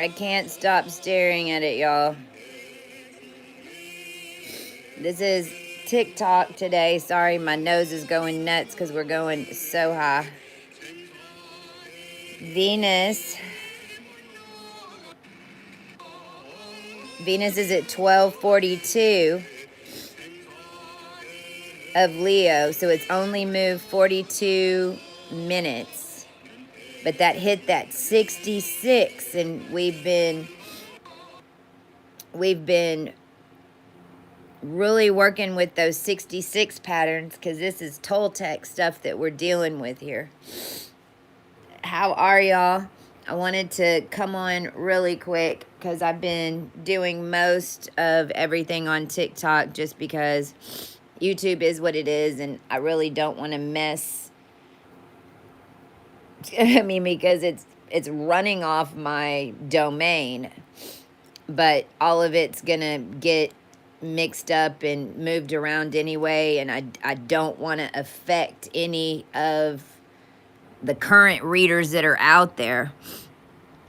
I can't stop staring at it, y'all. This is TikTok today. Sorry, my nose is going nuts because we're going so high. Venus. Venus is at 1242 of Leo, so it's only moved 42 minutes. But that hit that 66, and we've been really working with those 66 patterns because this is Toltec stuff that we're dealing with here. How are y'all? I wanted to come on really quick because I've been doing most of everything on TikTok just because YouTube is what it is, and I really don't want to mess. I mean, because it's running off my domain, but all of it's gonna get mixed up and moved around anyway, and I don't want to affect any of the current readers that are out there,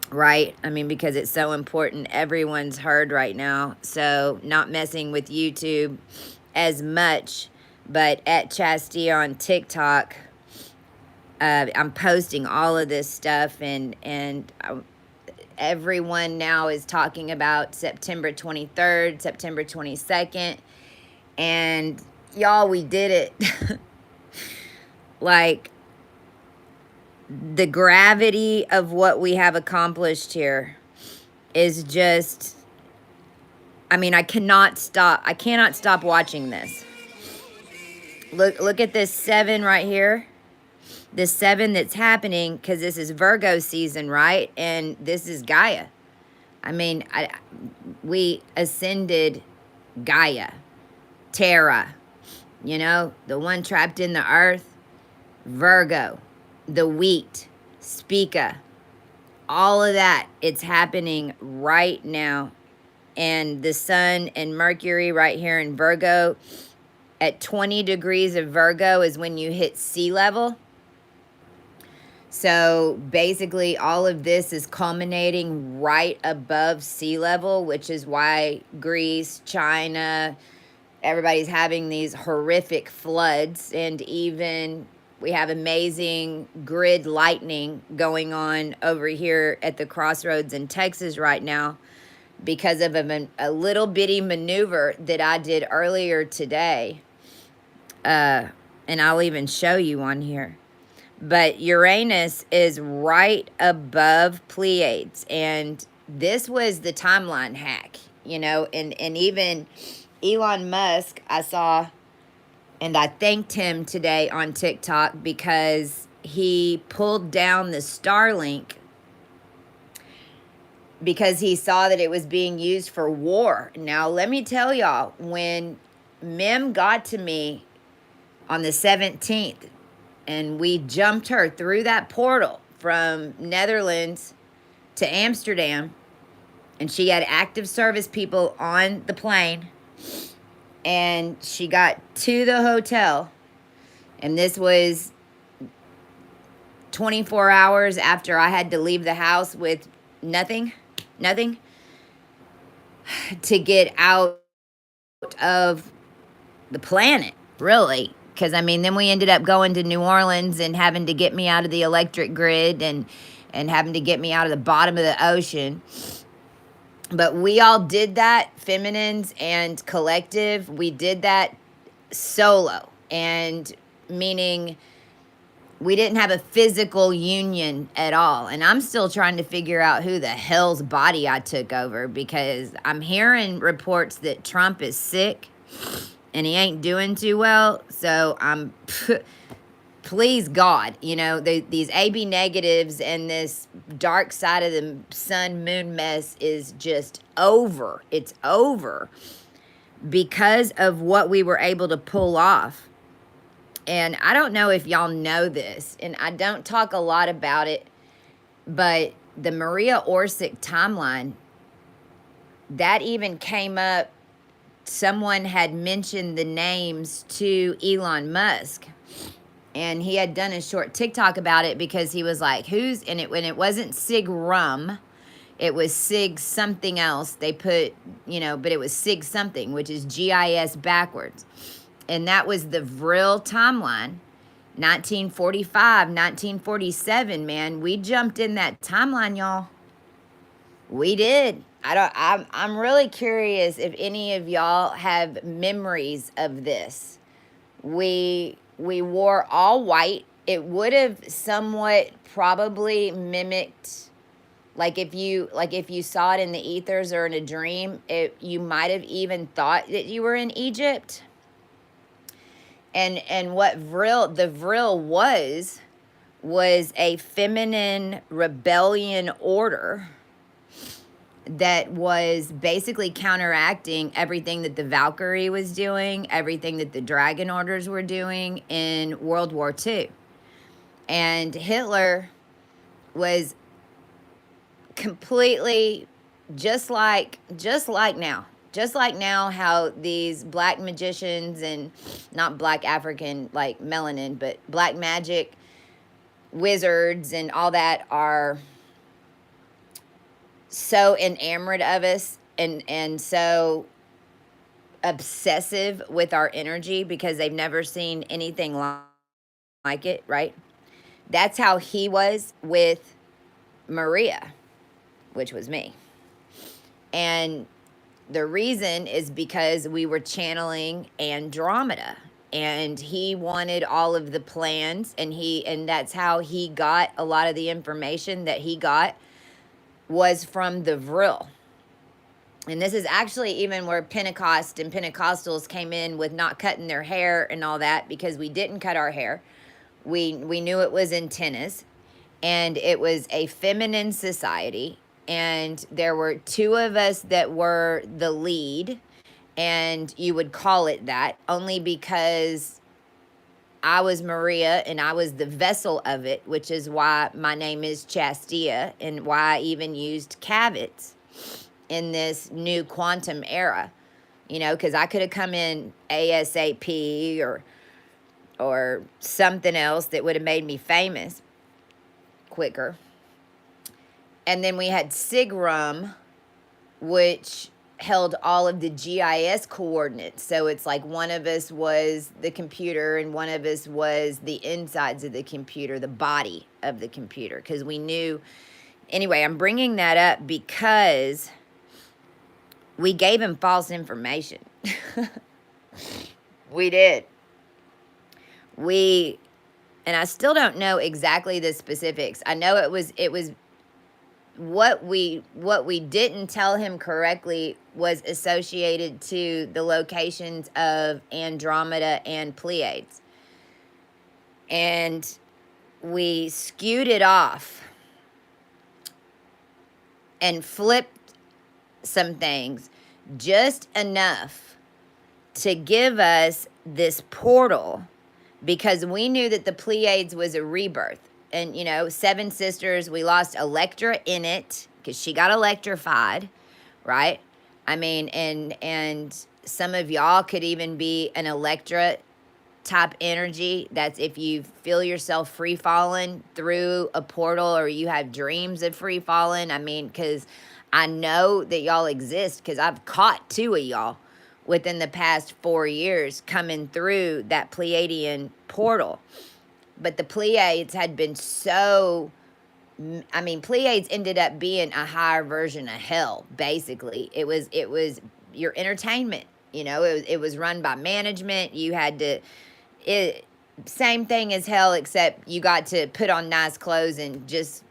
right? I mean, because it's so important. Everyone's heard right now, so not messing with YouTube as much, but at Chastia on TikTok, I'm posting all of this stuff, and everyone now is talking about September 23rd, September 22nd, and y'all, we did it. Like, the gravity of what we have accomplished here is just, I mean, I cannot stop watching this. Look at this 7 right here. This 7 that's happening, because this is Virgo season, right? And this is Gaia. I mean, we ascended Gaia, Terra, you know, the one trapped in the earth, Virgo, the wheat, Spica, all of that, it's happening right now. And the sun and Mercury right here in Virgo, at 20 degrees of Virgo is when you hit sea level. So basically all of this is culminating right above sea level, which is why Greece, China, everybody's having these horrific floods, and even we have amazing grid lightning going on over here at the crossroads in Texas right now because of a little bitty maneuver that I did earlier today. And I'll even show you on here. But Uranus is right above Pleiades, and this was the timeline hack, you know, and even Elon Musk, I saw, and I thanked him today on TikTok because he pulled down the Starlink because he saw that it was being used for war. Now, let me tell y'all, when Mem got to me on the 17th, and we jumped her through that portal from Netherlands to Amsterdam, and she had active service people on the plane, and she got to the hotel, and this was 24 hours after I had to leave the house with nothing to get out of the planet, really. Because, I mean, then we ended up going to New Orleans and having to get me out of the electric grid and having to get me out of the bottom of the ocean. But we all did that, feminines and collective. We did that solo. And meaning we didn't have a physical union at all. And I'm still trying to figure out who the hell's body I took over, because I'm hearing reports that Trump is sick and he ain't doing too well. So I'm, please God, you know, these AB negatives and this dark side of the sun moon mess is just over. It's over because of what we were able to pull off. And I don't know if y'all know this, and I don't talk a lot about it, but the Maria Orsic timeline, that even came up. Someone had mentioned the names to Elon Musk, and he had done a short TikTok about it because he was like, when it wasn't Sig Rum, It was SIG something else. They put, but it was SIG something, which is GIS backwards. And that was the Vril timeline. 1945, 1947, man. We jumped in that timeline, y'all. We did. I'm really curious if any of y'all have memories of this. We wore all white. It would have somewhat probably mimicked, like if you saw it in the ethers or in a dream, you might have even thought that you were in Egypt. And what the Vril was a feminine rebellion order that was basically counteracting everything that the Valkyrie was doing, everything that the Dragon Orders were doing in World War II. And Hitler was completely just like now how these black magicians, and not black African like melanin, but black magic wizards and all that are so enamored of us and so obsessive with our energy because they've never seen anything like it, right? That's how he was with Maria, which was me. And the reason is because we were channeling Andromeda, and he wanted all of the plans, and that's how he got a lot of the information that he got was from the Vril. And this is actually even where Pentecost and Pentecostals came in with not cutting their hair and all that, because we didn't cut our hair. We knew it was in tennis, and it was a feminine society, and there were two of us that were the lead, and you would call it that only because I was Maria and I was the vessel of it, which is why my name is Chastia, and why I even used caveats in this new quantum era, because I could have come in ASAP or something else that would have made me famous quicker. And then we had Sigrum, which held all of the GIS coordinates. So it's like one of us was the computer and one of us was the insides of the computer, the body of the computer, because we knew. Anyway, I'm bringing that up because we gave him false information. We did. And I still don't know exactly the specifics. I know it was what we didn't tell him correctly was associated to the locations of Andromeda and Pleiades. And we skewed it off and flipped some things just enough to give us this portal, because we knew that the Pleiades was a rebirth. And, Seven Sisters, we lost Electra in it because she got electrified, right? I mean, and some of y'all could even be an Electra type energy. That's if you feel yourself free falling through a portal, or you have dreams of free falling. I mean, because I know that y'all exist, because I've caught two of y'all within the past 4 years coming through that Pleiadian portal. But the Pleiades had been Pleiades ended up being a higher version of hell, basically. It was your entertainment, it was run by management. You had to, same thing as hell, except you got to put on nice clothes and just,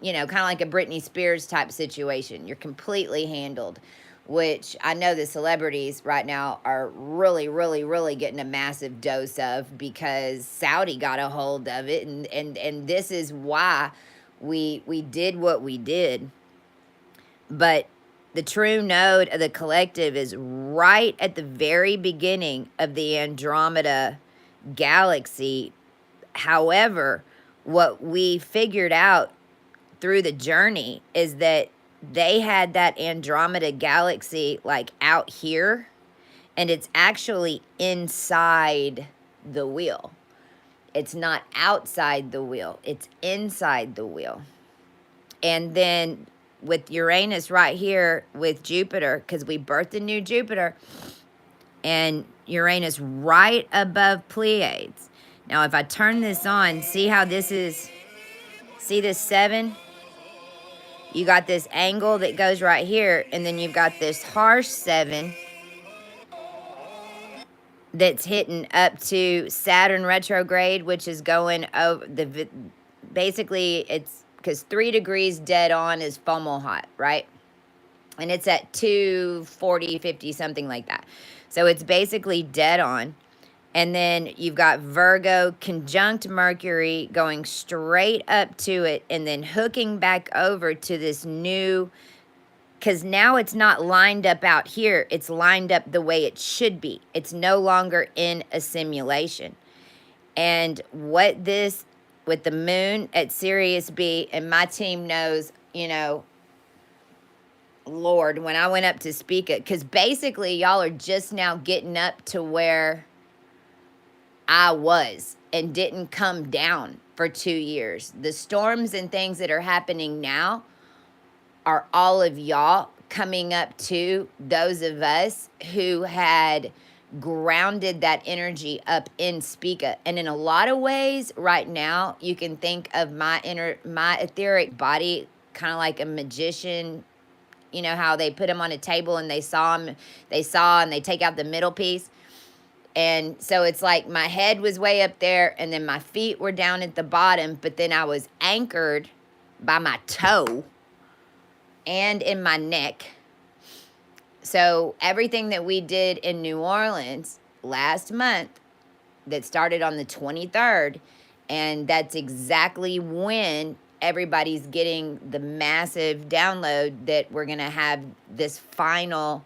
kind of like a Britney Spears type situation. You're completely handled, which I know the celebrities right now are really, really, really getting a massive dose of, because Saudi got a hold of it. And this is why we did what we did. But the true node of the collective is right at the very beginning of the Andromeda galaxy. However, what we figured out through the journey is that they had that Andromeda galaxy like out here, and it's actually inside the wheel. It's not outside the wheel, it's inside the wheel. And then with Uranus right here with Jupiter, because we birthed a new Jupiter, and Uranus right above Pleiades. Now, if I turn this on, see how this is, see this 7? You got this angle that goes right here, and then you've got this harsh 7 that's hitting up to Saturn retrograde, which is going over the, basically it's because 3 degrees dead on is Fomalhaut, right? And it's at 240, 50, something like that. So it's basically dead on. And then you've got Virgo conjunct Mercury going straight up to it and then hooking back over to this new, because now it's not lined up out here. It's lined up the way it should be. It's no longer in a simulation. And what this, with the moon at Sirius B, and my team knows, you know, Lord, when I went up to speak it, because basically y'all are just now getting up to where I was and didn't come down for 2 years. The storms and things that are happening now are all of y'all coming up to those of us who had grounded that energy up in Spica. And in a lot of ways right now, you can think of my etheric body kind of like a magician. You know how they put them on a table and they saw and they take out the middle piece. And so it's like my head was way up there and then my feet were down at the bottom, but then I was anchored by my toe and in my neck. So everything that we did in New Orleans last month that started on the 23rd, and that's exactly when everybody's getting the massive download that we're going to have this final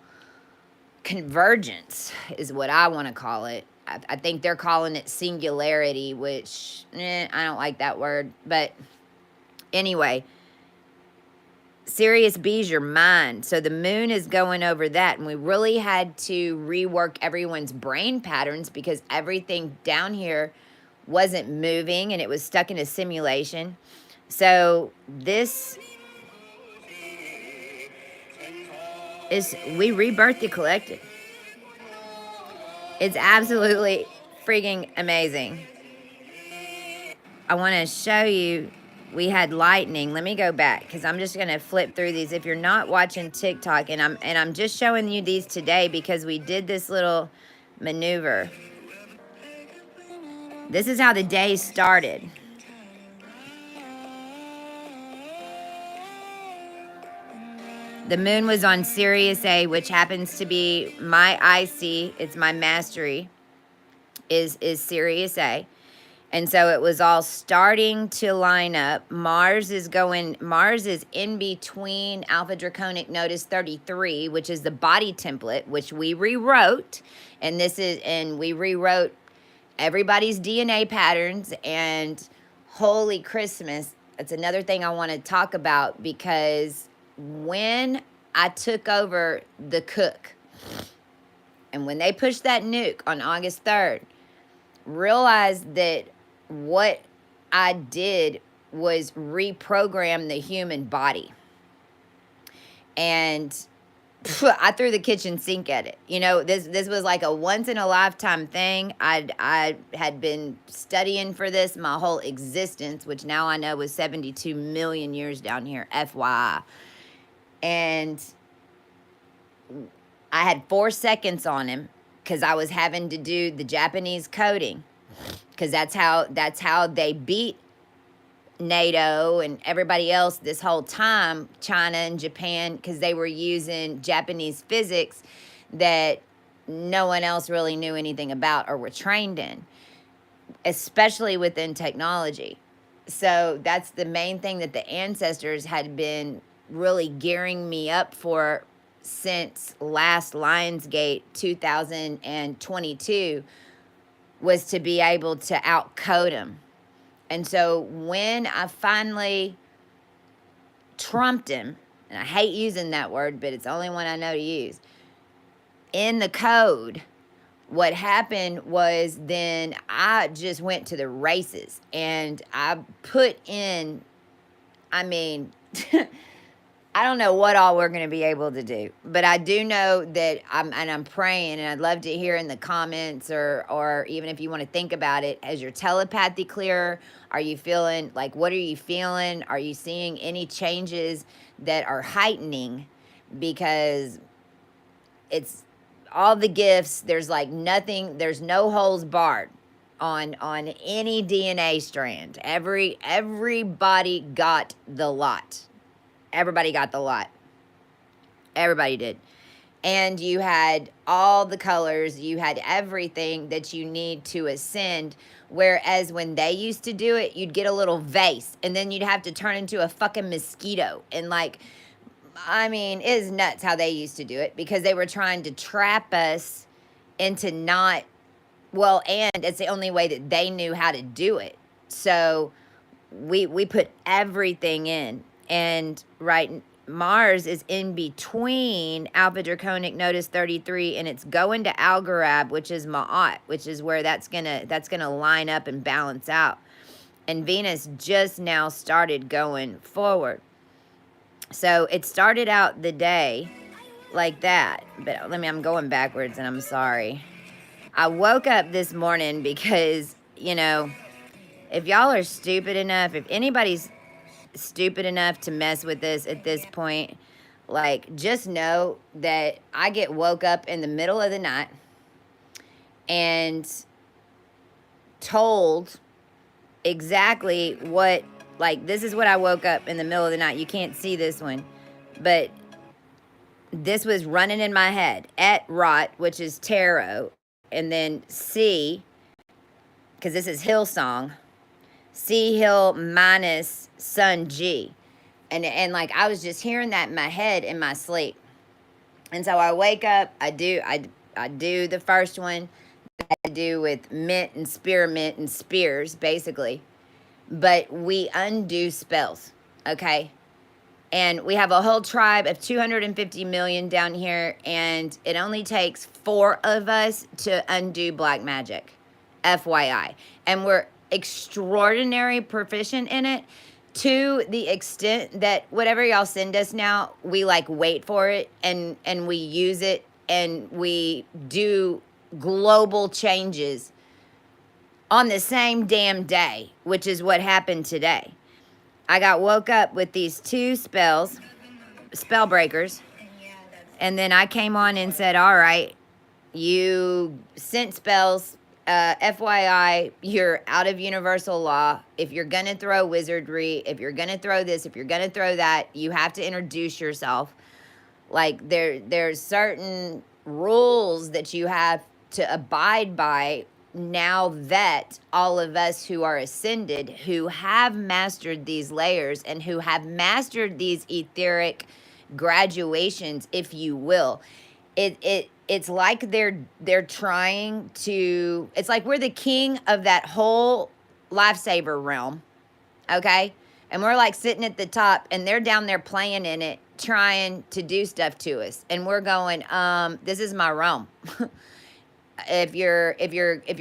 convergence is what I want to call it. I think they're calling it singularity, which I don't like that word. But anyway, Sirius B is your mind. So the moon is going over that. And we really had to rework everyone's brain patterns because everything down here wasn't moving and it was stuck in a simulation. So this is, we rebirthed the collective. It's absolutely freaking amazing. I want to show you, we had lightning. Let me go back because I'm just going to flip through these. If you're not watching TikTok, and I'm just showing you these today because we did this little maneuver. This is how the day started. The moon was on Sirius A, which happens to be my IC. It's my mastery, is Sirius A. And so it was all starting to line up. Mars is in between Alpha Draconic Notice 33, which is the body template, which we rewrote. And we rewrote everybody's DNA patterns. And holy Christmas, that's another thing I want to talk about, because when I took over the cook, and when they pushed that nuke on August 3rd, realized that what I did was reprogram the human body. And I threw the kitchen sink at it. You know, this was like a once in a lifetime thing. I had been studying for this my whole existence, which now I know was 72 million years down here, FYI. And I had 4 seconds on him because I was having to do the Japanese coding, because that's how they beat NATO and everybody else this whole time, China and Japan, because they were using Japanese physics that no one else really knew anything about or were trained in, especially within technology. So that's the main thing that the ancestors had been really gearing me up for since last Lionsgate 2022, was to be able to outcode him. And so when I finally trumped him, and I hate using that word, but it's the only one I know to use, in the code, what happened was then I just went to the races, and I put in, I mean, I don't know what all we're going to be able to do, but I do know that I'm praying, and I'd love to hear in the comments, or even if you want to think about it, as your telepathy clearer, are you feeling like, what are you feeling? Are you seeing any changes that are heightening? Because it's all the gifts. There's like nothing. There's no holes barred on any DNA strand. Everybody got the lot. Everybody got the lot. Everybody did. And you had all the colors, you had everything that you need to ascend. Whereas when they used to do it, you'd get a little vase and then you'd have to turn into a fucking mosquito. And like, I mean, it is nuts how they used to do it, because they were trying to trap us into not, well, and it's the only way that they knew how to do it. So we put everything in. And right, Mars is in between Alpha Draconic Notice 33, and it's going to Algorab, which is Ma'at, which is where that's gonna line up and balance out. And Venus just now started going forward. So it started out the day like that. But I'm going backwards, and I'm sorry. I woke up this morning because, if y'all are stupid enough, if anybody's stupid enough to mess with this at this point, like, just know that I get woke up in the middle of the night and told exactly what, like, this is what I woke up in the middle of the night. You can't see this one, but this was running in my head. Et Rot, which is tarot, and then C, because this is Hillsong, C Hill minus Sun G. And like, I was just hearing that in my head in my sleep. And so I wake up, I do the first one that I do with mint and spearmint and spears, basically. But we undo spells, okay? And we have a whole tribe of 250 million down here, and it only takes 4 of us to undo black magic, FYI. And we're extraordinary proficient in it, to the extent that whatever y'all send us now, we like wait for it, and we use it, and we do global changes on the same damn day, which is what happened today. I got woke up with these 2 spell breakers, and then I came on and said, all right, you sent spells, FYI, you're out of universal law. If you're gonna throw wizardry, if you're gonna throw this, if you're gonna throw that, you have to introduce yourself. Like, there's certain rules that you have to abide by, now that all of us who are ascended, who have mastered these layers and who have mastered these etheric graduations, if you will, it's like they're trying to, it's like we're the king of that whole lifesaver realm, okay? And we're like sitting at the top, and they're down there playing in it, trying to do stuff to us, and we're going, this is my realm. If you're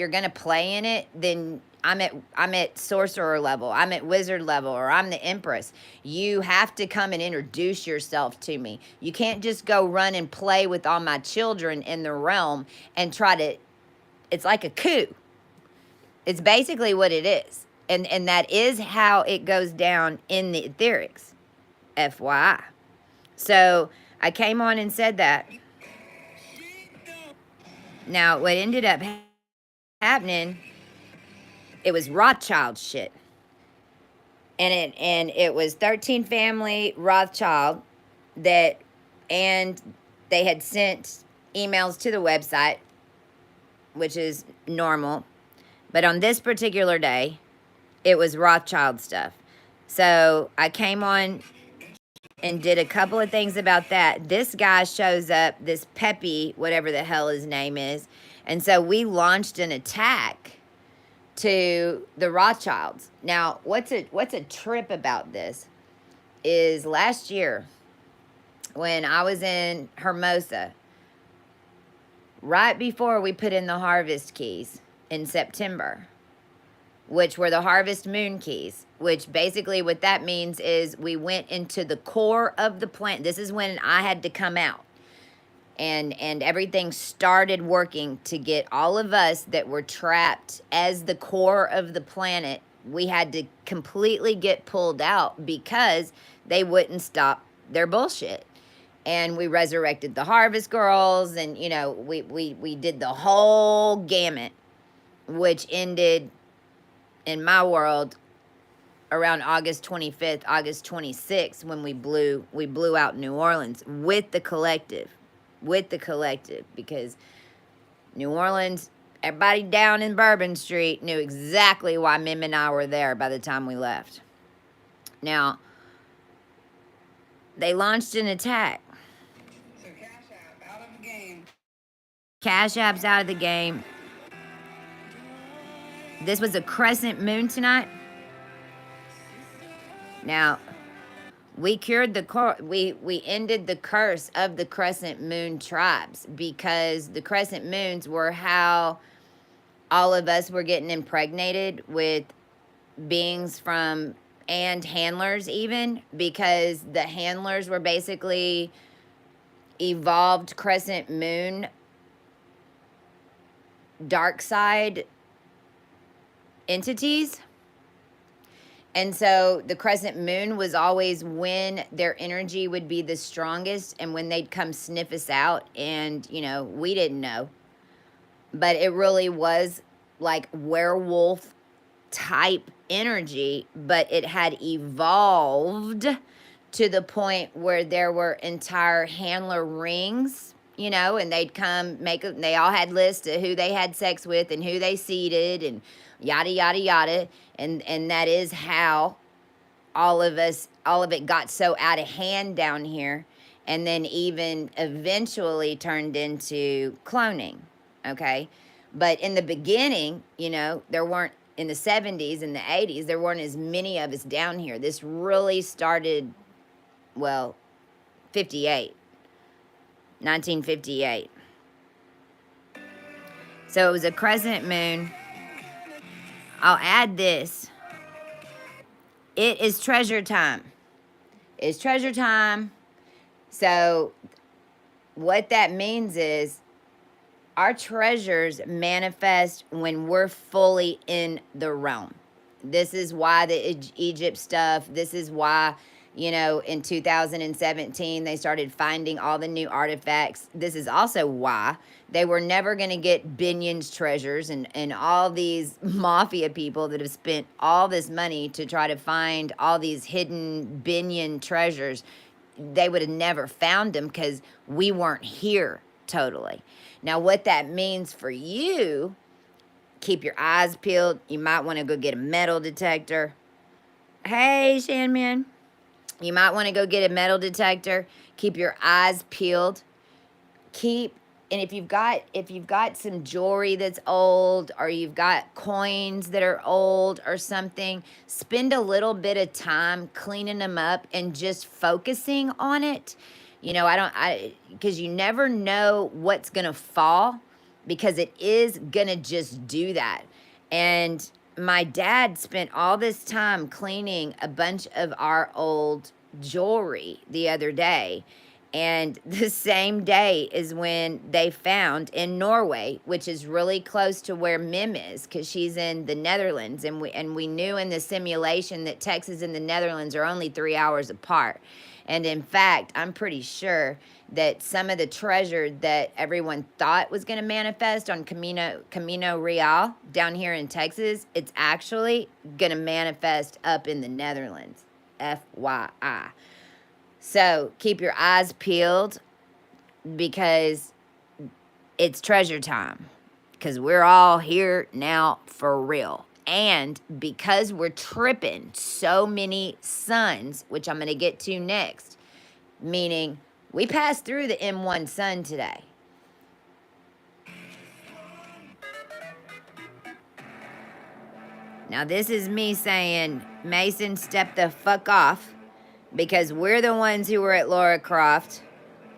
gonna play in it, then I'm at sorcerer level, I'm at wizard level, or I'm the empress. You have to come and introduce yourself to me. You can't just go run and play with all my children in the realm and try to, it's like a coup. It's basically what it is. And that is how it goes down in the etherics, FYI. So I came on and said that. Now, what ended up happening, it was Rothschild shit. And it was 13 family Rothschild that, and they had sent emails to the website, which is normal. But on this particular day, it was Rothschild stuff. So I came on and did a couple of things about that. This guy shows up, this Peppy, whatever the hell his name is. And so we launched an attack to the Rothschilds. Now, what's a trip about this is last year when I was in Hermosa, right before we put in the harvest keys in September, which were the harvest moon keys, which basically what that means is we went into the core of the planet. This is when I had to come out. And everything started working to get all of us that were trapped as the core of the planet. We had to completely get pulled out because they wouldn't stop their bullshit. And we resurrected the harvest girls, and you know, we did the whole gamut, which ended in my world around August 25th, August 26th, when we blew out New Orleans with the collective. Because New Orleans, everybody down in Bourbon Street knew exactly why Mim and I were there by the time we left. Now, they launched an attack. So Cash App out of the game. Cash App's out of the game. This was a crescent moon tonight. Now, we cured we ended the curse of the crescent moon tribes, because the crescent moons were how all of us were getting impregnated with beings from, and handlers even, because the handlers were basically evolved crescent moon dark side entities. And so the crescent moon was always when their energy would be the strongest and when they'd come sniff us out. And, you know, we didn't know. But it really was like werewolf type energy, but it had evolved to the point where there were entire handler rings, you know, and they'd come they all had lists of who they had sex with and who they seeded and yada, yada, yada. And that is how all of it got so out of hand down here, and then even eventually turned into cloning, okay? But in the beginning, you know, there weren't, in the 70s and the 80s, there weren't as many of us down here. This really started, well, 1958. So it was a crescent moon. I'll add this. It is treasure time. It's treasure time. So what that means is our treasures manifest when we're fully in the realm. This is why the Egypt stuff, this is why, you know, in 2017, they started finding all the new artifacts. This is also why they were never going to get Binion's treasures, and all these mafia people that have spent all this money to try to find all these hidden Binion treasures. They would have never found them because we weren't here totally. Now, what that means for you, keep your eyes peeled. You might want to go get a metal detector. Hey, Shanman. You might want to go get a metal detector. Keep your eyes peeled. And if you've got some jewelry that's old, or you've got coins that are old or something, spend a little bit of time cleaning them up and just focusing on it. You know, because you never know what's going to fall, because it is going to just do that. And my dad spent all this time cleaning a bunch of our old jewelry the other day. And the same day is when they found in Norway, which is really close to where Mim is, because she's in the Netherlands. And we knew in the simulation that Texas and the Netherlands are only 3 hours apart. And in fact, I'm pretty sure that some of the treasure that everyone thought was going to manifest on Camino Real down here in Texas, it's actually going to manifest up in the Netherlands. FYI. So keep your eyes peeled, because it's treasure time. Because we're all here now for real. And because we're tripping so many suns, which I'm going to get to next, meaning we passed through the M1 sun today. Now, this is me saying, Mason, step the fuck off, because we're the ones who were at Laura Croft.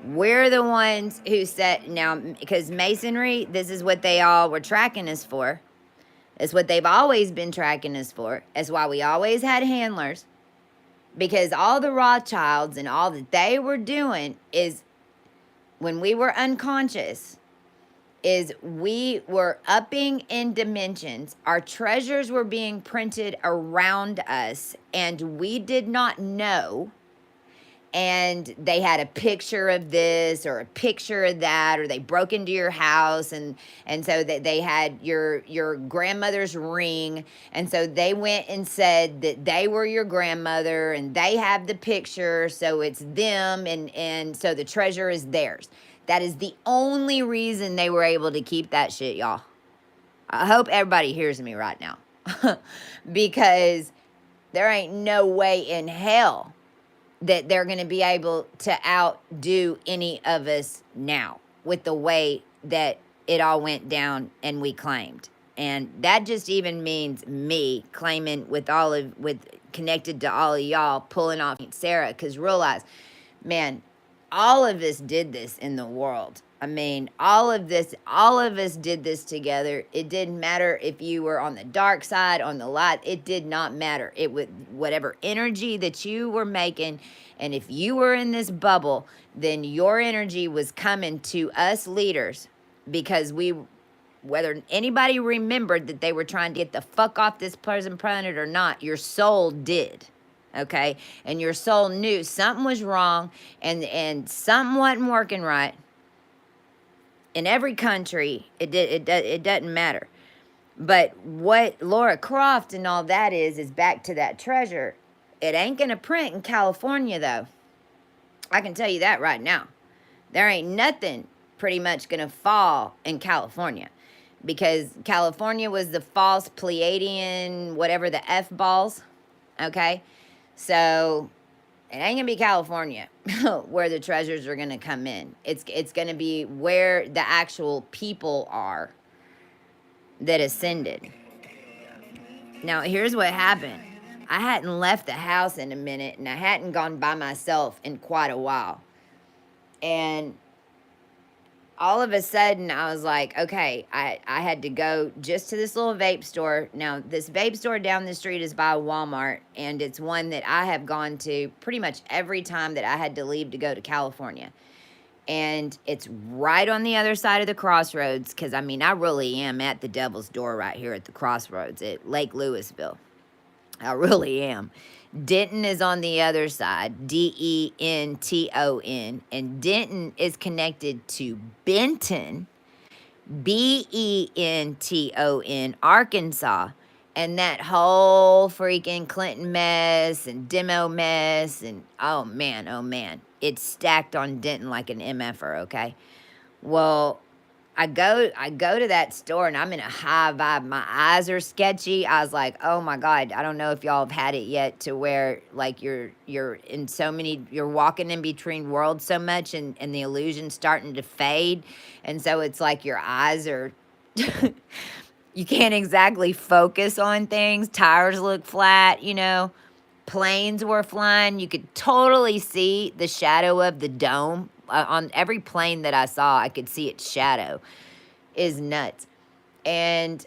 We're the ones who said, now, because Masonry, this is what they all were tracking us for. It's what they've always been tracking us for. It's why we always had handlers. Because all the Rothschilds and all that they were doing is, when we were unconscious, is we were upping in dimensions. Our treasures were being printed around us, and we did not know. And they had a picture of this or a picture of that, or they broke into your house, and so that they had your grandmother's ring, and so they went and said that they were your grandmother, and they have the picture, so it's them, and so the treasure is theirs. That is the only reason they were able to keep that shit, y'all. I hope everybody hears me right now. Because there ain't no way in hell that they're going to be able to outdo any of us now with the way that it all went down and we claimed. And that just even means me claiming with connected to all of y'all, pulling off Sarah, because realize, man, all of us did this in the world. I mean, all of us did this together. It didn't matter if you were on the dark side, on the light. It did not matter. It would, whatever energy that you were making, and if you were in this bubble, then your energy was coming to us leaders, because whether anybody remembered that they were trying to get the fuck off this present planet or not, your soul did. Okay? And your soul knew something was wrong, and something wasn't working right. In every country, it doesn't matter. But what Laura Croft and all that is back to that treasure. It ain't gonna print in California, though. I can tell you that right now. There ain't nothing pretty much gonna fall in California, because California was the false Pleiadian, whatever, the F balls. Okay, so it ain't gonna be California where the treasures are gonna come in. It's gonna be where the actual people are that ascended. Now, here's what happened. I hadn't left the house in a minute, and I hadn't gone by myself in quite a while. And all of a sudden, I was like, okay, I had to go just to this little vape store. Now, this vape store down the street is by Walmart, and it's one that I have gone to pretty much every time that I had to leave to go to California. And it's right on the other side of the crossroads, because, I mean, I really am at the devil's door right here at the crossroads at Lake Louisville. I really am. Denton is on the other side, Denton, and Denton is connected to Benton, Benton, Arkansas, and that whole freaking Clinton mess and demo mess, and oh man, it's stacked on Denton like an MFer, okay? Well, I go to that store, and I'm in a high vibe. My eyes are sketchy. I was like, oh my God, I don't know if y'all have had it yet, to where like you're in so many, you're walking in between worlds so much, and the illusion's starting to fade. And so it's like your eyes are, you can't exactly focus on things. Tires look flat, you know. Planes were flying. You could totally see the shadow of the dome. On every plane that I saw, I could see its shadow. Is nuts. And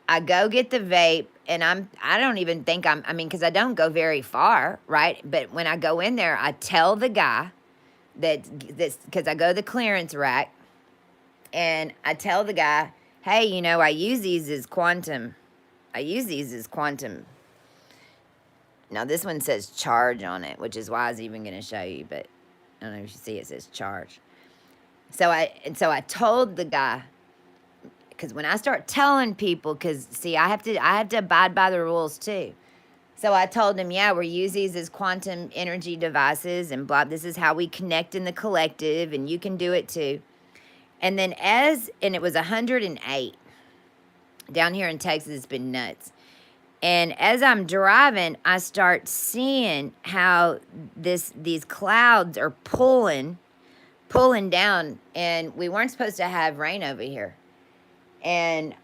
I go get the vape, and I don't even think I mean, because I don't go very far, right? But when I go in there, I tell the guy that's because I go to the clearance rack, and I tell the guy, hey, you know, I use these as quantum. Now, this one says charge on it, which is why I was even going to show you, but I don't know if you see it says charge. So I told the guy, because when I start telling people, because see, I have to abide by the rules too. So I told him, yeah, we're using these as quantum energy devices, and blah, this is how we connect in the collective, and you can do it too. And then and it was 108. Down here in Texas, it's been nuts. And as I'm driving, I start seeing how these clouds are pulling down, and we weren't supposed to have rain over here. And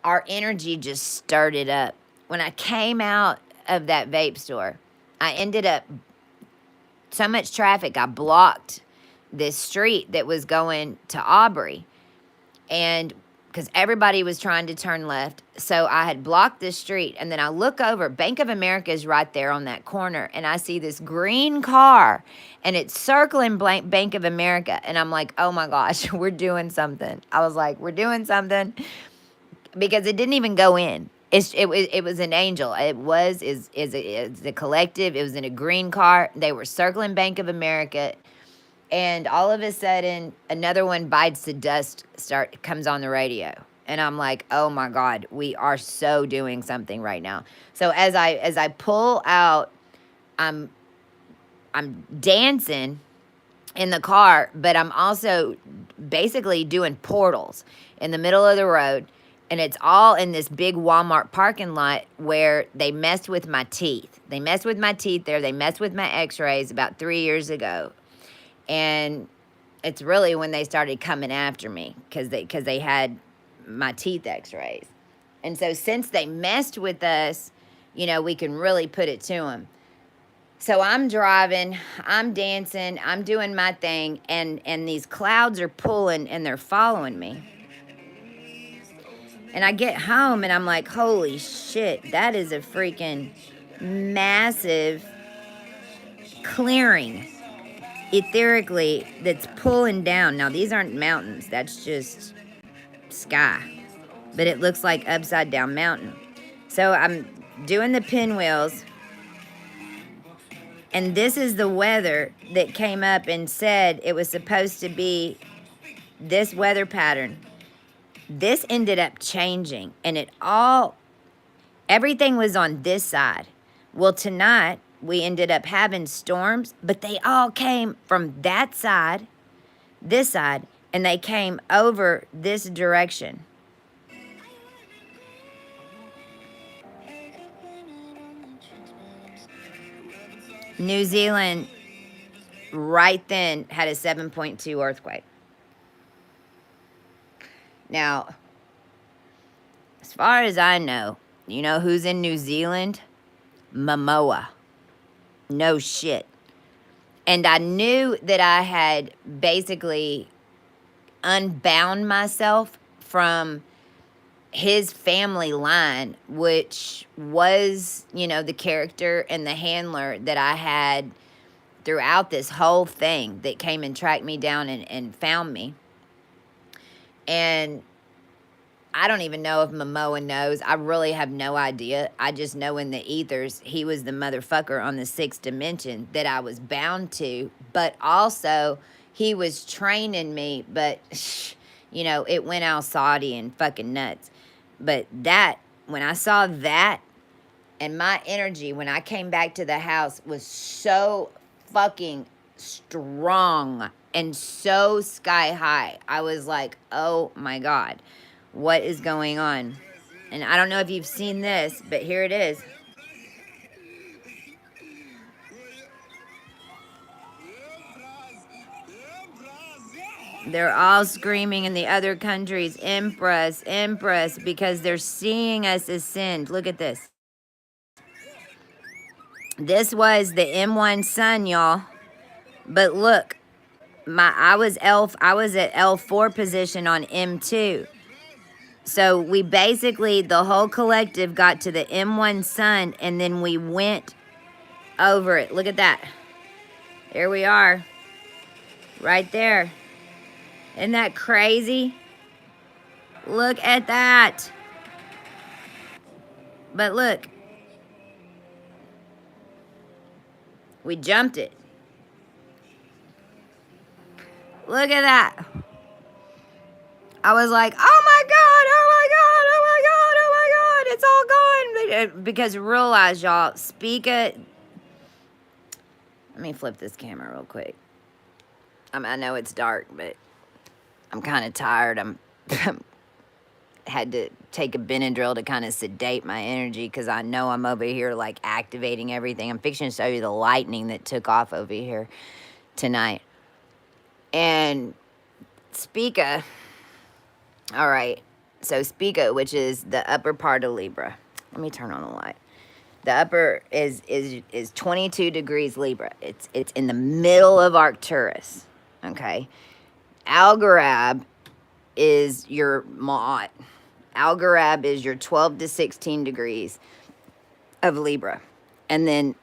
our energy just started up. When I came out of that vape store, I ended up, so much traffic, I blocked this street that was going to Aubrey. And because everybody was trying to turn left. So I had blocked this street, and then I look over. Bank of America is right there on that corner, and I see this green car, and it's circling Bank of America, and I'm like, oh my gosh, we're doing something. I was like, we're doing something, because it didn't even go in. It was an angel. It was is a collective. It was in a green car. They were circling Bank of America, and all of a sudden another one bites the dust comes on the radio, and I'm like, oh my god, we are so doing something right now. So as I pull out, i'm dancing in the car, but I'm also basically doing portals in the middle of the road, and it's all in this big Walmart parking lot where they messed with my teeth. They messed with my teeth there. They messed with my x-rays about 3 years ago. And it's really when they started coming after me, because they had my teeth x-rays. And so since they messed with us, we can really put it to them. So I'm driving, I'm dancing, I'm doing my thing, and these clouds are pulling and they're following me. And I get home and I'm like, holy shit, that is a freaking massive clearing etherically that's pulling down. Now, these aren't mountains, that's just sky, but it looks like upside down mountain. So I'm doing the pinwheels, and this is the weather that came up and said it was supposed to be this weather pattern. This ended up changing, and everything was on this side. Well, tonight we ended up having storms, but they all came from that side, this side, and they came over this direction. New Zealand right then had a 7.2 earthquake. Now, as far as I know, you know who's in New Zealand? Momoa. No shit. And I knew that I had basically unbound myself from his family line, which was, the character and the handler that I had throughout this whole thing that came and tracked me down and found me. And I don't even know if Momoa knows. I really have no idea. I just know in the ethers, he was the motherfucker on the 6th dimension that I was bound to. But also, he was training me. But, it went all Saudi and fucking nuts. But when I saw that, and my energy, when I came back to the house, was so fucking strong and so sky high. I was like, oh my God, what is going on? And I don't know if you've seen this, but here it is. They're all screaming in the other countries, Empress, Empress, because they're seeing us ascend. Look at this. This was the M1 sun, y'all. But look, I was at L4 position on M2. So we basically, the whole collective got to the M1 sun, and then we went over it. Look at that. There we are. Right there. Isn't that crazy? Look at that. But look. We jumped it. Look at that. I was like, oh my God, oh my God, oh my God, oh my God, it's all gone. Because realize, y'all, Spica. Let me flip this camera real quick. I know it's dark, but I'm kind of tired. I'm had to take a Benadryl to kind of sedate my energy, because I know I'm over here like activating everything. I'm fixing to show you the lightning that took off over here tonight. And Spica, all right, so Spica, which is the upper part of Libra. Let me turn on the light. The upper is 22 degrees Libra. It's in the middle of Arcturus, okay? Algorab is your Ma'at. Algorab is your 12 to 16 degrees of Libra. And then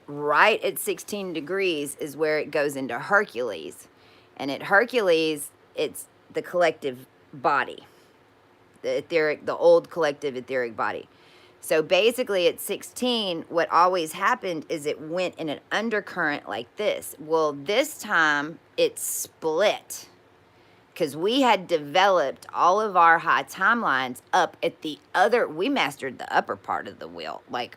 right at 16 degrees is where it goes into Hercules. And at Hercules, it's the collective body, the old collective etheric body. So basically at 16, what always happened is it went in an undercurrent like this. Well, this time it split because we had developed all of our high timelines up at the other, we mastered the upper part of the wheel. Like,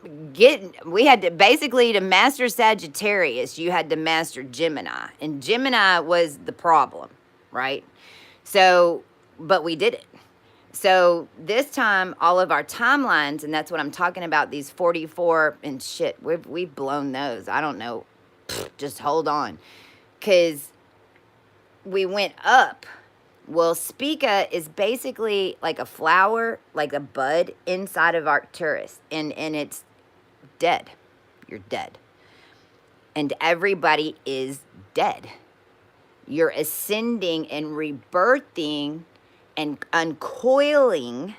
we had to basically, to master Sagittarius, you had to master Gemini, and Gemini was the problem, right? So, but we did it. So this time, all of our timelines, and that's what I'm talking about, these 44, and shit, we've blown those. I don't know. Just hold on. Because we went up. Well, Spica is basically like a flower, like a bud inside of Arcturus. And it's dead. You're dead. And everybody is dead. You're ascending and rebirthing and uncoiling,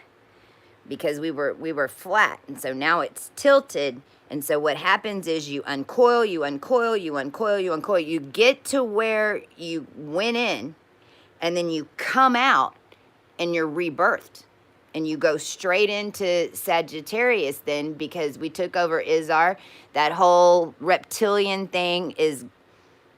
because we were flat, and so now it's tilted. And so what happens is you uncoil, you uncoil, you uncoil, you uncoil. You get to where you went in, and then you come out, and you're rebirthed. And you go straight into Sagittarius then, because we took over Izar. That whole reptilian thing is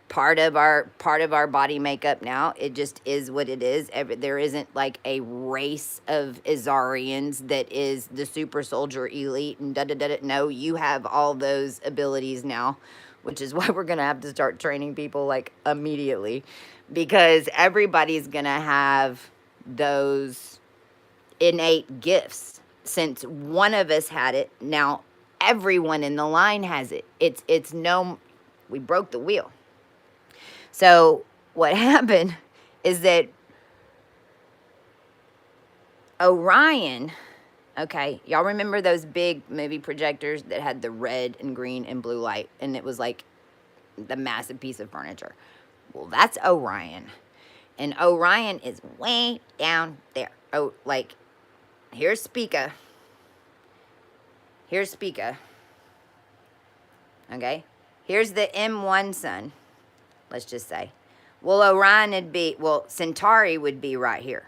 part of our body makeup now. It just is what it is. There isn't like a race of Izarians that is the super soldier elite and da-da-da-da. No, you have all those abilities now, which is why we're going to have to start training people like immediately, because everybody's going to have those innate gifts. Since one of us had it, now everyone in the line has it. It's no, we broke the wheel. So what happened is that Orion, okay, y'all remember those big movie projectors that had the red and green and blue light, and it was like the massive piece of furniture? Well, that's Orion. And Orion is way down there. Oh, like, here's Spica. Here's Spica. Okay? Here's the M1 sun. Let's just say. Well, Orion would be, well, Centauri would be right here.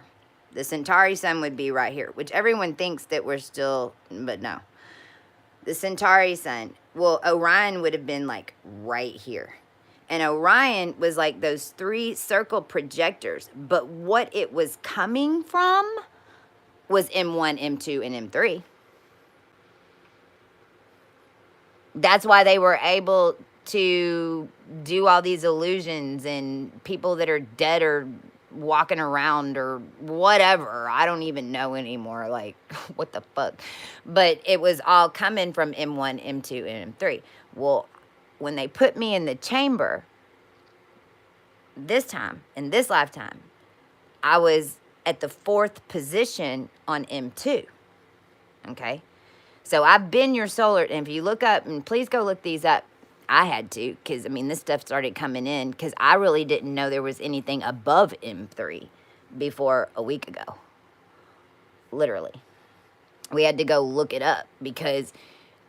The Centauri sun would be right here, which everyone thinks that we're still, but no. The Centauri sun, well, Orion would have been like right here. And Orion was like those 3 circle projectors, but what it was coming from was M1, M2, and M3. That's why they were able to do all these illusions, and people that are dead or walking around or whatever. I don't even know anymore. Like, what the fuck? But it was all coming from M1, M2, and M3. Well, when they put me in the chamber this time, in this lifetime, I was at the 4th position on M2. Okay? So I've been your solar, and if you look up, and please go look these up. I had to, because, I mean, this stuff started coming in, because I really didn't know there was anything above M3 before a week ago. Literally. We had to go look it up, because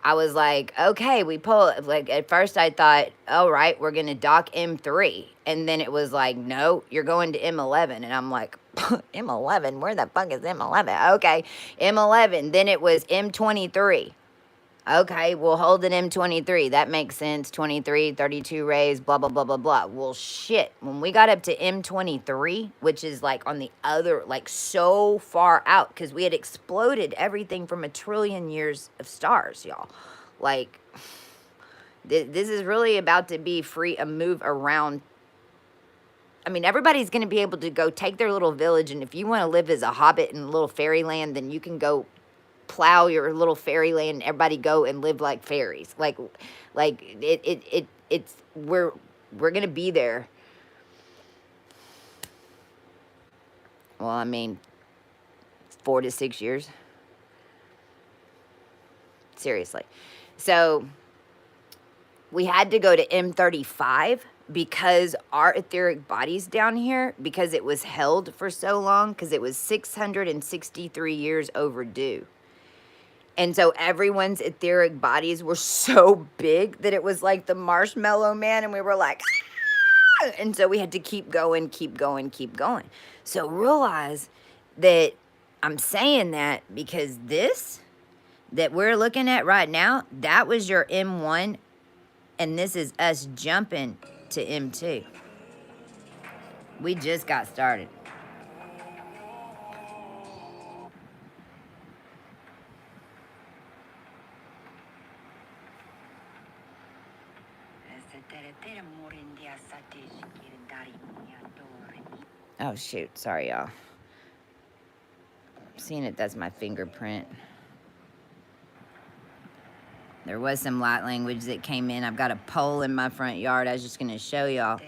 I was like, okay, we pull, like, at first I thought, all right, we're going to dock M3. And then it was like, no, you're going to M11. And I'm like, M11? Where the fuck is M11? Okay, M11. Then it was M23. Okay, we'll hold an M23. That makes sense. 23, 32 rays, blah, blah, blah, blah, blah. Well, shit. When we got up to M23, which is like on the other, like so far out, because we had exploded everything from 1 trillion years of stars, y'all. Like, this is really about to be free, a move around. I mean, everybody's going to be able to go take their little village, and if you want to live as a hobbit in a little fairyland, then you can go plow your little fairyland and everybody go and live like fairies. Like it's we're gonna be there. Well, I mean, 4 to 6 years. Seriously. So we had to go to M35 because our etheric body's down here, because it was held for so long, because it was 663 years overdue. And so everyone's etheric bodies were so big that it was like the Marshmallow Man, and we were like, ah! And so we had to keep going, keep going, keep going. So realize that I'm saying that because this that we're looking at right now, that was your M1, and this is us jumping to M2. We just got started. Oh shoot, sorry y'all. Seeing it, that's my fingerprint. There was some light language that came in. I've got a pole in my front yard. I was just going to show y'all.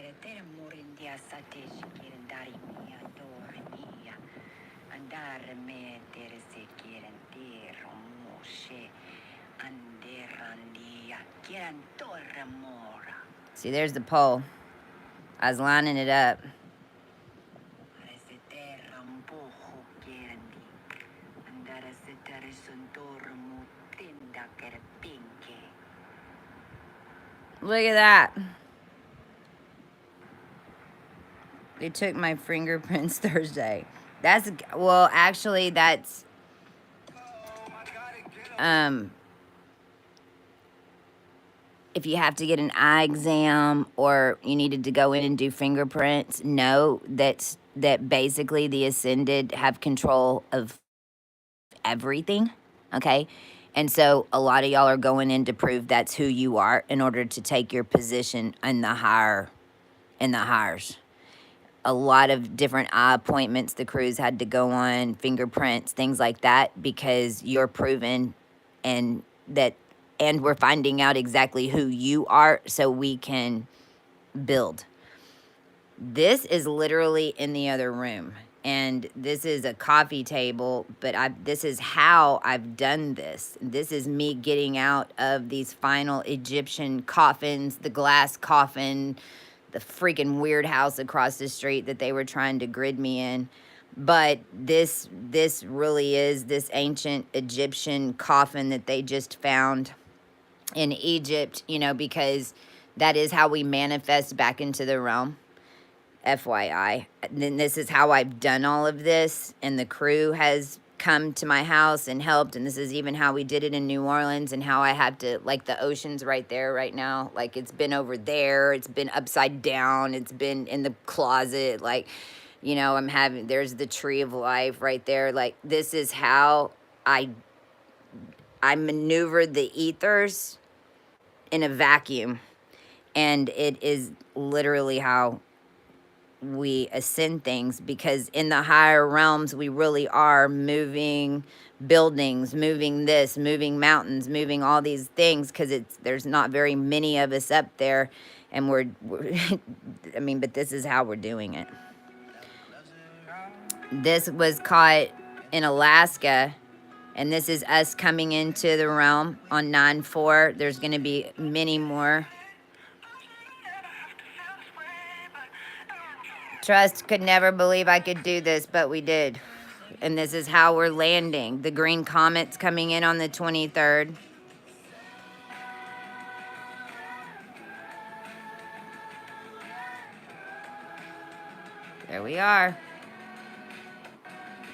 See, there's the pole. I was lining it up. Look at that. They took my fingerprints Thursday. That's, well, actually, that's, if you have to get an eye exam or you needed to go in and do fingerprints, know that basically the ascended have control of everything, okay? And so a lot of y'all are going in to prove that's who you are in order to take your position in the higher, in the hires. A lot of different eye appointments the crews had to go on, fingerprints, things like that, because you're proven and that, and we're finding out exactly who you are so we can build. This is literally in the other room, and this is a coffee table, but this is how I've done this. This is me getting out of these final Egyptian coffins, the glass coffin, the freaking weird house across the street that they were trying to grid me in. But this really is this ancient Egyptian coffin that they just found in Egypt, you know, because that is how we manifest back into the realm. FYI. Then this is how I've done all of this, and the crew has come to my house and helped, and this is even how we did it in New Orleans, and how I had to, like, the ocean's right there right now, like, it's been over there, it's been upside down, it's been in the closet, like, you know, there's the tree of life right there. Like, this is how I maneuvered the ethers in a vacuum, and it is literally how we ascend things, because in the higher realms we really are moving buildings, moving this, moving mountains, moving all these things, because there's not very many of us up there, and we're I mean, but this is how we're doing it. This was caught in Alaska, and this is us coming into the realm on 9/4. There's going to be many more. Trust could never believe I could do this, but we did. And this is how we're landing. The green comet's coming in on the 23rd. There we are.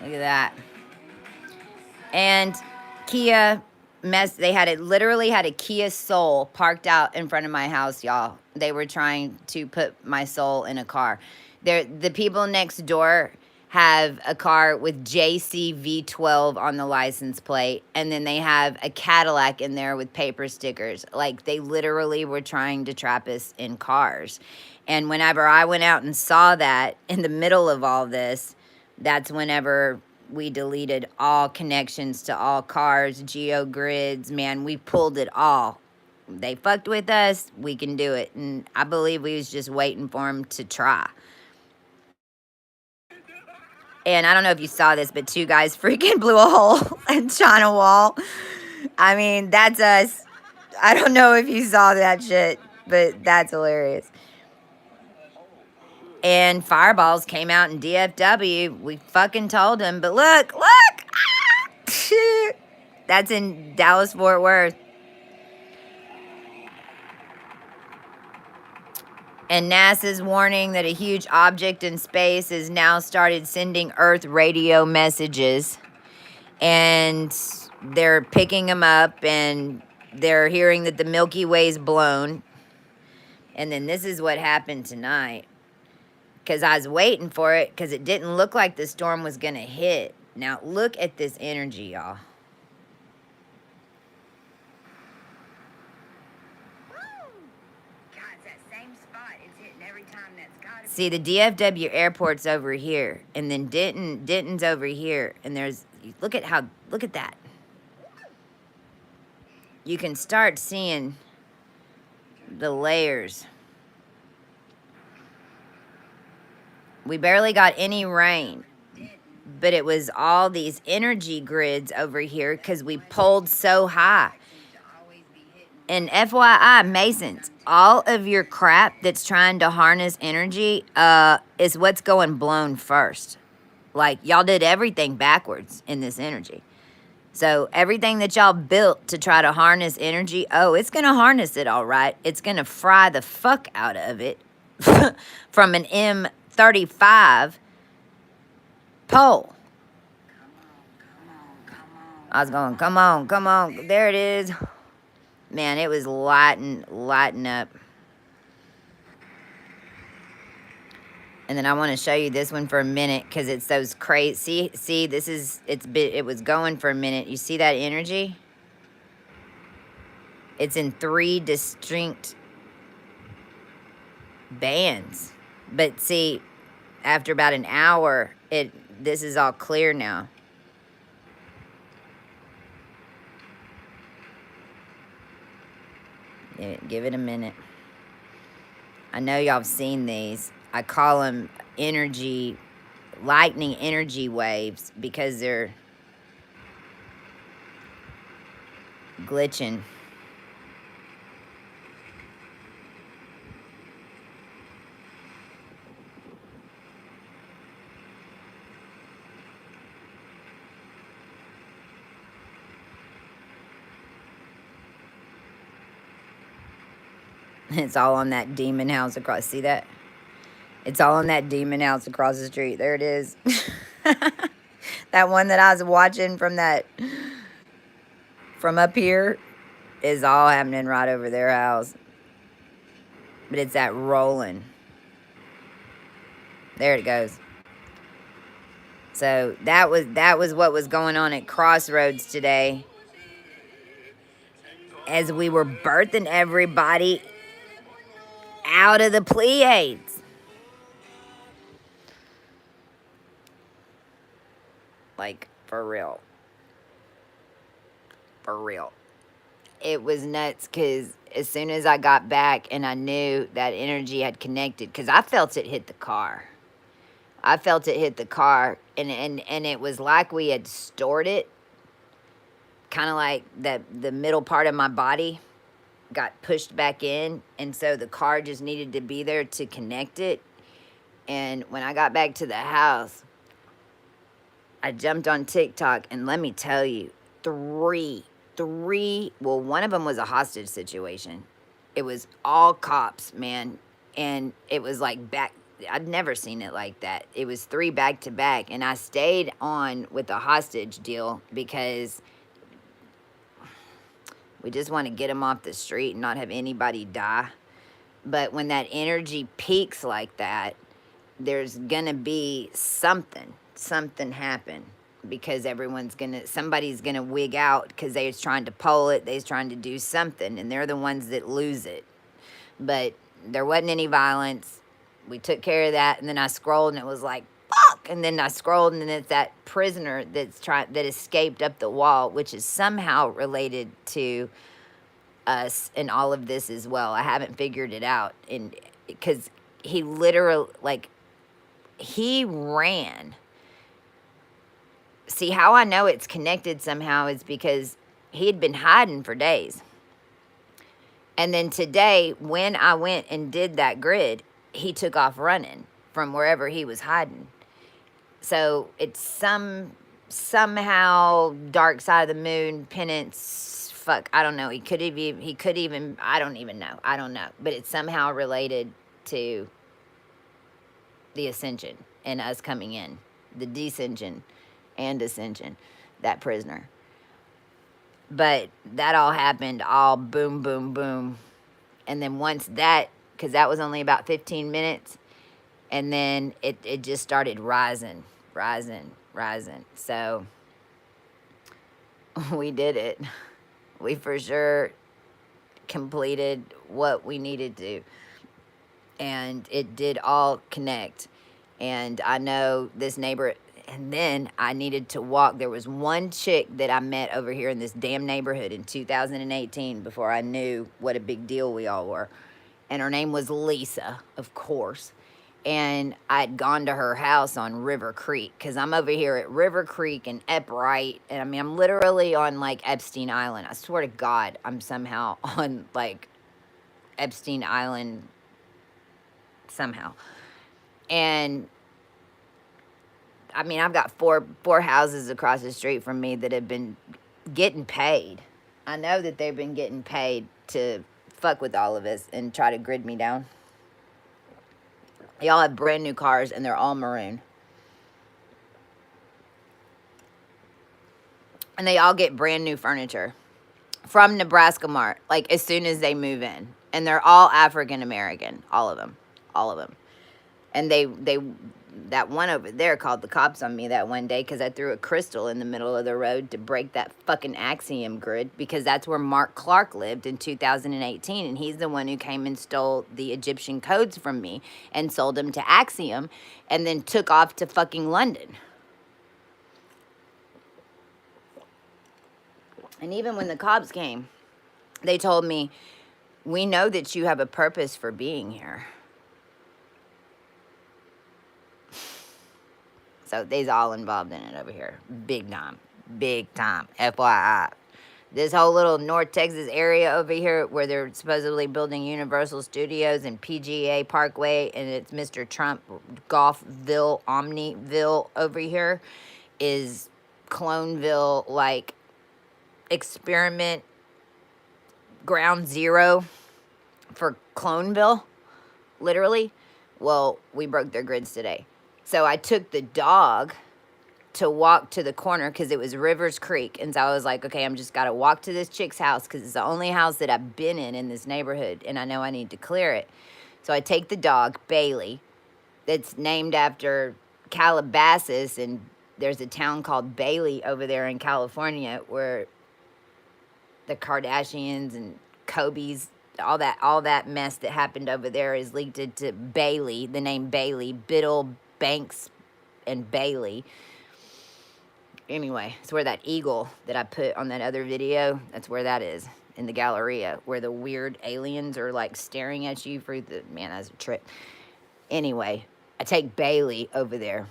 Look at that. And Kia literally had a Kia Soul parked out in front of my house, y'all. They were trying to put my soul in a car. The people next door have a car with JCV12 on the license plate, and then they have a Cadillac in there with paper stickers. Like, they literally were trying to trap us in cars. And whenever I went out and saw that in the middle of all this, that's whenever we deleted all connections to all cars, geogrids, man, we pulled it all. They fucked with us, we can do it. And I believe we was just waiting for them to try. And I don't know if you saw this, but 2 guys freaking blew a hole in China Wall. I mean, that's us. I don't know if you saw that shit, but that's hilarious. And fireballs came out in DFW. We fucking told them, but look, look! Ah! That's in Dallas, Fort Worth. And NASA's warning that a huge object in space has now started sending Earth radio messages. And they're picking them up, and they're hearing that the Milky Way's blown. And then this is what happened tonight. Because I was waiting for it, because it didn't look like the storm was going to hit. Now, look at this energy, y'all. See, the DFW airport's over here, and then Denton's over here, and look at that. You can start seeing the layers. We barely got any rain, but it was all these energy grids over here because we pulled so high. And FYI, Masons, all of your crap that's trying to harness energy is what's going blown first. Like, y'all did everything backwards in this energy. So everything that y'all built to try to harness energy, it's going to harness it all right. It's going to fry the fuck out of it from an M35 pole. I was going, come on. There it is. Man, it was lighting up. And then I want to show you this one for a minute because it's those crazy. See, this is it was going for a minute. You see that energy? It's in 3 distinct bands. But see, after about an hour, this is all clear now. Give it a minute. I know y'all have seen these. I call them lightning energy waves because they're glitching. It's all on that demon house across. See that? It's all on that demon house across the street. There it is. That one that I was watching from up here is all happening right over their house. But it's that rolling. There it goes. So that was what was going on at Crossroads today. As we were birthing everybody out of the Pleiades. Like, for real. For real. It was nuts because as soon as I got back and I knew that energy had connected, because I felt it hit the car. I felt it hit the car, and it was like we had stored it. Kind of like the middle part of my body got pushed back in, and so the car just needed to be there to connect it. And when I got back to the house, I jumped on TikTok, and let me tell you, three, well, one of them was a hostage situation. It was all cops, man, and it was like I'd never seen it like that. It was 3 back to back, and I stayed on with the hostage deal because we just want to get them off the street and not have anybody die. But when that energy peaks like that, there's gonna be something happen, because somebody's gonna wig out because they're trying to pull it, they're trying to do something, and they're the ones that lose it. But there wasn't any violence. We took care of that, and then I scrolled, and it was like, fuck! And then I scrolled, and then it's that prisoner that escaped up the wall, which is somehow related to us and all of this as well. I haven't figured it out, and because he literally, like, he ran. See, how I know it's connected somehow is because he had been hiding for days. And then today, when I went and did that grid, he took off running from wherever he was hiding. So it's somehow dark side of the moon penance. Fuck, I don't know. He could even. I don't even know. I don't know. But it's somehow related to the ascension and us coming in, the descension and ascension, that prisoner. But that all happened all boom, boom, boom. And then once that, because that was only about 15 minutes, and then it just started rising. So we did it. We for sure completed what we needed to. And it did all connect. And I know this neighbor, and then I needed to walk. There was one chick that I met over here in this damn neighborhood in 2018 before I knew what a big deal we all were. And her name was Lisa, of course. And I'd gone to her house on River Creek, because I'm over here at River Creek and Epwright. And I mean, I'm literally on like Epstein Island. I swear to God, I'm somehow on like Epstein Island somehow. And I mean, I've got four houses across the street from me that have been getting paid. I know that they've been getting paid to fuck with all of us and try to grid me down. They all have brand new cars and they're all maroon. And they all get brand new furniture from Nebraska Mart, like as soon as they move in. And they're all African American, all of them. And they that one over there called the cops on me that one day because I threw a crystal in the middle of the road to break that fucking Axiom grid, because that's where Mark Clark lived in 2018, and he's the one who came and stole the Egyptian codes from me and sold them to Axiom and then took off to fucking London. And even when the cops came, they told me, "We know that you have a purpose for being here." So they's all involved in it over here. Big time. FYI. This whole little North Texas area over here where they're supposedly building Universal Studios and PGA Parkway, and it's Mr. Trump Golfville, Omniville over here, is Cloneville, like experiment ground zero for Cloneville, literally. Well, we broke their grids today. So I took the dog to walk to the corner because it was Rivers Creek. And so I was like, okay, I'm just got to walk to this chick's house because it's the only house that I've been in this neighborhood. And I know I need to clear it. So I take the dog, Bailey, that's named after Calabasas. And there's a town called Bailey over there in California where the Kardashians and Kobe's, all that mess that happened over there is linked to Bailey, the name Bailey, Biddle, Banks, and Bailey. Anyway, it's where that eagle that I put on that other video, that's where that is, in the Galleria, where the weird aliens are like staring at you for the, man, that's a trip. Anyway, I take Bailey over there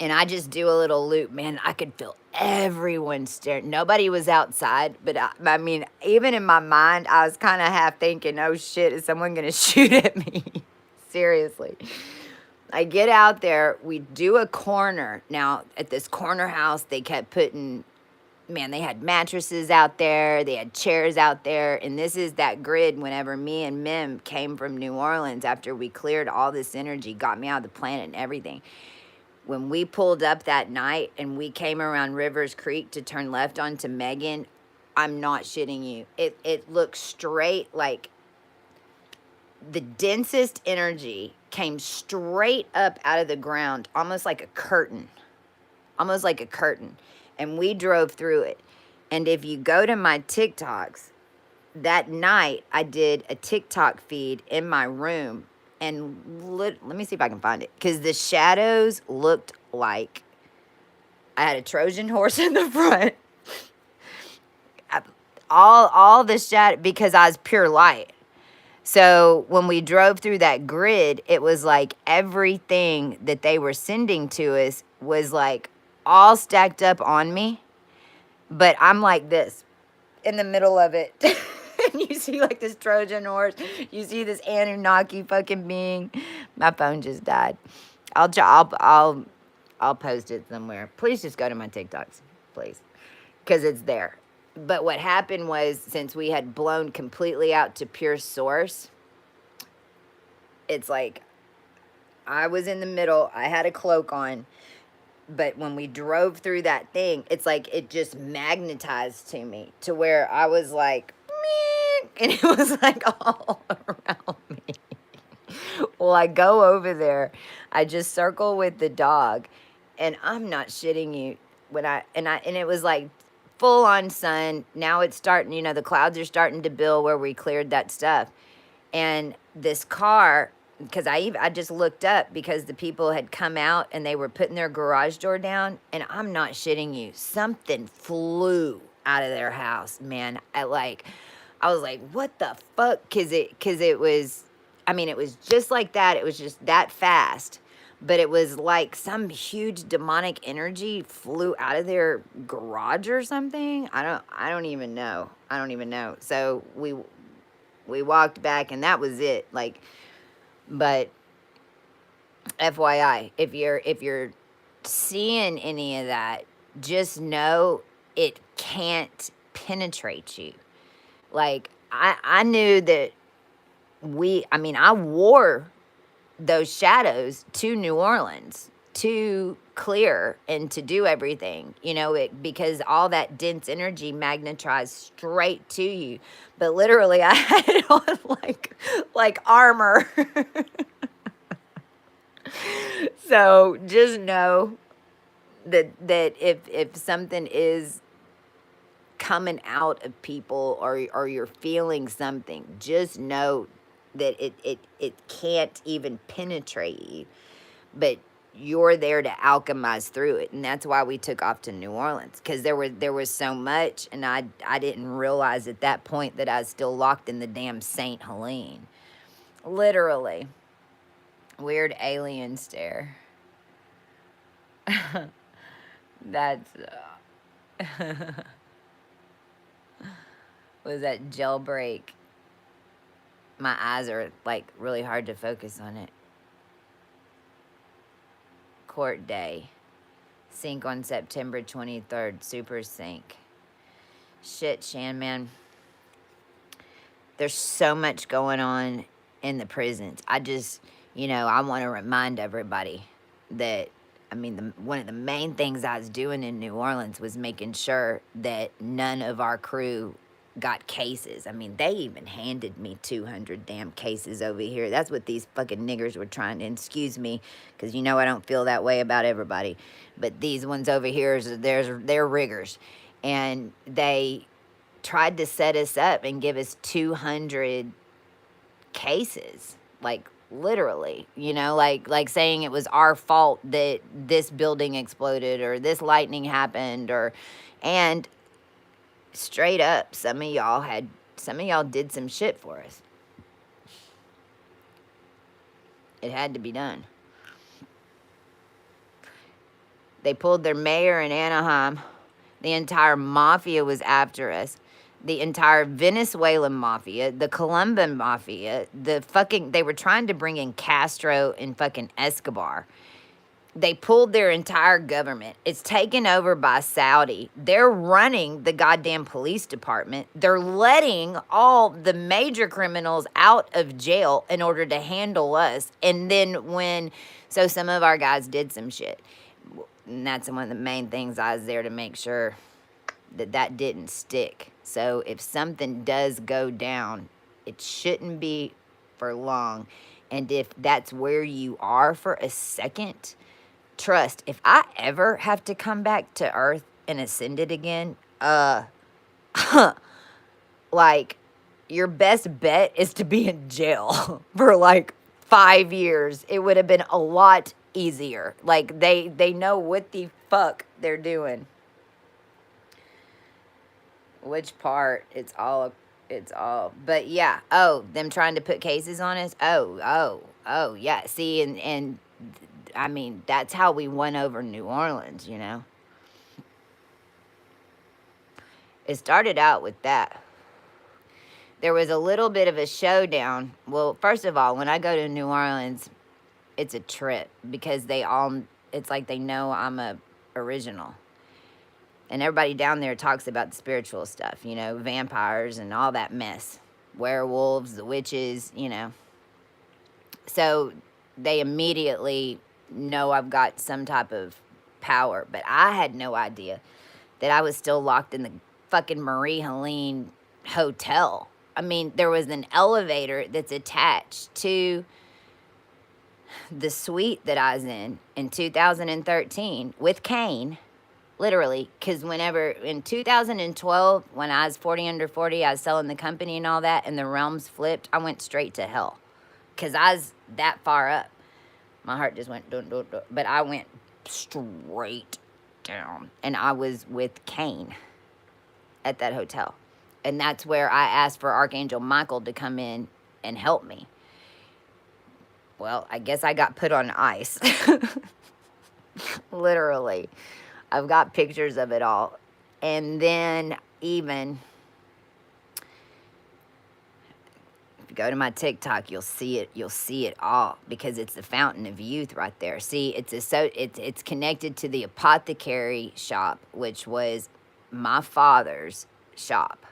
and I just do a little loop. Man, I could feel everyone staring. Nobody was outside, but I mean, even in my mind, I was kind of half thinking, oh shit, is someone going to shoot at me? Seriously. I get out there, we do a corner. Now, at this corner house, they kept putting, man, they had mattresses out there, they had chairs out there, and this is that grid whenever me and Mim came from New Orleans after we cleared all this energy, got me out of the planet and everything. When we pulled up that night and we came around Rivers Creek to turn left onto Megan, I'm not shitting you. It looked straight, like the densest energy came straight up out of the ground, almost like a curtain. And we drove through it. And if you go to my TikToks, that night I did a TikTok feed in my room. And let me see if I can find it. Because the shadows looked like I had a Trojan horse in the front. All the shadow, because I was pure light. So when we drove through that grid, it was like everything that they were sending to us was like all stacked up on me. But I'm like this in the middle of it. you see like this Trojan horse, you see this Anunnaki fucking being. My phone just died. I'll post it somewhere. Please just go to my TikToks, please, because it's there. But what happened was, since we had blown completely out to pure source, it's like I was in the middle. I had a cloak on, but when we drove through that thing, it's like it just magnetized to me to where I was like, "Meow," and it was like all around me. Well, I go over there, I just circle with the dog, and I'm not shitting you. And it was like full on sun. Now it's starting, the clouds are starting to build where we cleared that stuff. And this car, because I just looked up because the people had come out and they were putting their garage door down, and I'm not shitting you, something flew out of their house, man. I was like, what the fuck? Because it was, I mean, it was just like that. It was just that fast. But it was like some huge demonic energy flew out of their garage or something. I don't even know. I don't even know. So we walked back and that was it. Like, but FYI, if you're seeing any of that, just know it can't penetrate you. Like, I knew that I wore those shadows to New Orleans to clear and to do everything, because all that dense energy magnetized straight to you. But literally, I had it on like armor. So just know that if something is coming out of people, or you're feeling something, just know that it can't even penetrate you, but you're there to alchemize through it. And that's why we took off to New Orleans, because there was so much, and I didn't realize at that point that I was still locked in the damn Saint Helene. Literally. Weird alien stare. That's was that jailbreak. My eyes are like really hard to focus on it. Court day. Sync on September 23rd. Super sync. Shit, Shan, man. There's so much going on in the prisons. I just, I want to remind everybody that, one of the main things I was doing in New Orleans was making sure that none of our crew got cases. They even handed me 200 damn cases over here. That's what these fucking niggers were trying to, excuse me, because I don't feel that way about everybody. But these ones over here, they're riggers. And they tried to set us up and give us 200 cases, like literally, like saying it was our fault that this building exploded or this lightning happened, and straight up, some of y'all did some shit for us. It had to be done. They pulled their mayor in Anaheim. The entire mafia was after us. The entire Venezuelan mafia, the Colombian mafia, they were trying to bring in Castro and fucking Escobar. They pulled their entire government. It's taken over by Saudi. They're running the goddamn police department. They're letting all the major criminals out of jail in order to handle us. And then so some of our guys did some shit. And that's one of the main things I was there to make sure that didn't stick. So if something does go down, it shouldn't be for long. And if that's where you are for a second, trust, if I ever have to come back to Earth and ascend it again, like, your best bet is to be in jail for like 5 years. It would have been a lot easier. Like, they know what the fuck they're doing. Which part? It's all. But yeah. Oh, them trying to put cases on us. Oh, yeah. See, and that's how we won over New Orleans. It started out with that. there was a little bit of a showdown. Well, first of all, when I go to New Orleans, it's a trip because it's like they know I'm a original. And everybody down there talks about the spiritual stuff, vampires and all that mess, werewolves, the witches, So they immediately know I've got some type of power. But I had no idea that I was still locked in the fucking Marie Helene hotel. I mean, there was an elevator that's attached to the suite that I was in 2013 with Kane, literally, because whenever in 2012, when I was 40 under 40, I was selling the company and all that, and the realms flipped, I went straight to hell because I was that far up. My heart just went, dun, dun, dun, but I went straight down, and I was with Kane at that hotel. And that's where I asked for Archangel Michael to come in and help me. Well, I guess I got put on ice. Literally. I've got pictures of it all. And then even, if you go to my TikTok, you'll see it. You'll see it all because it's the fountain of youth right there. See, it's connected to the apothecary shop, which was my father's shop.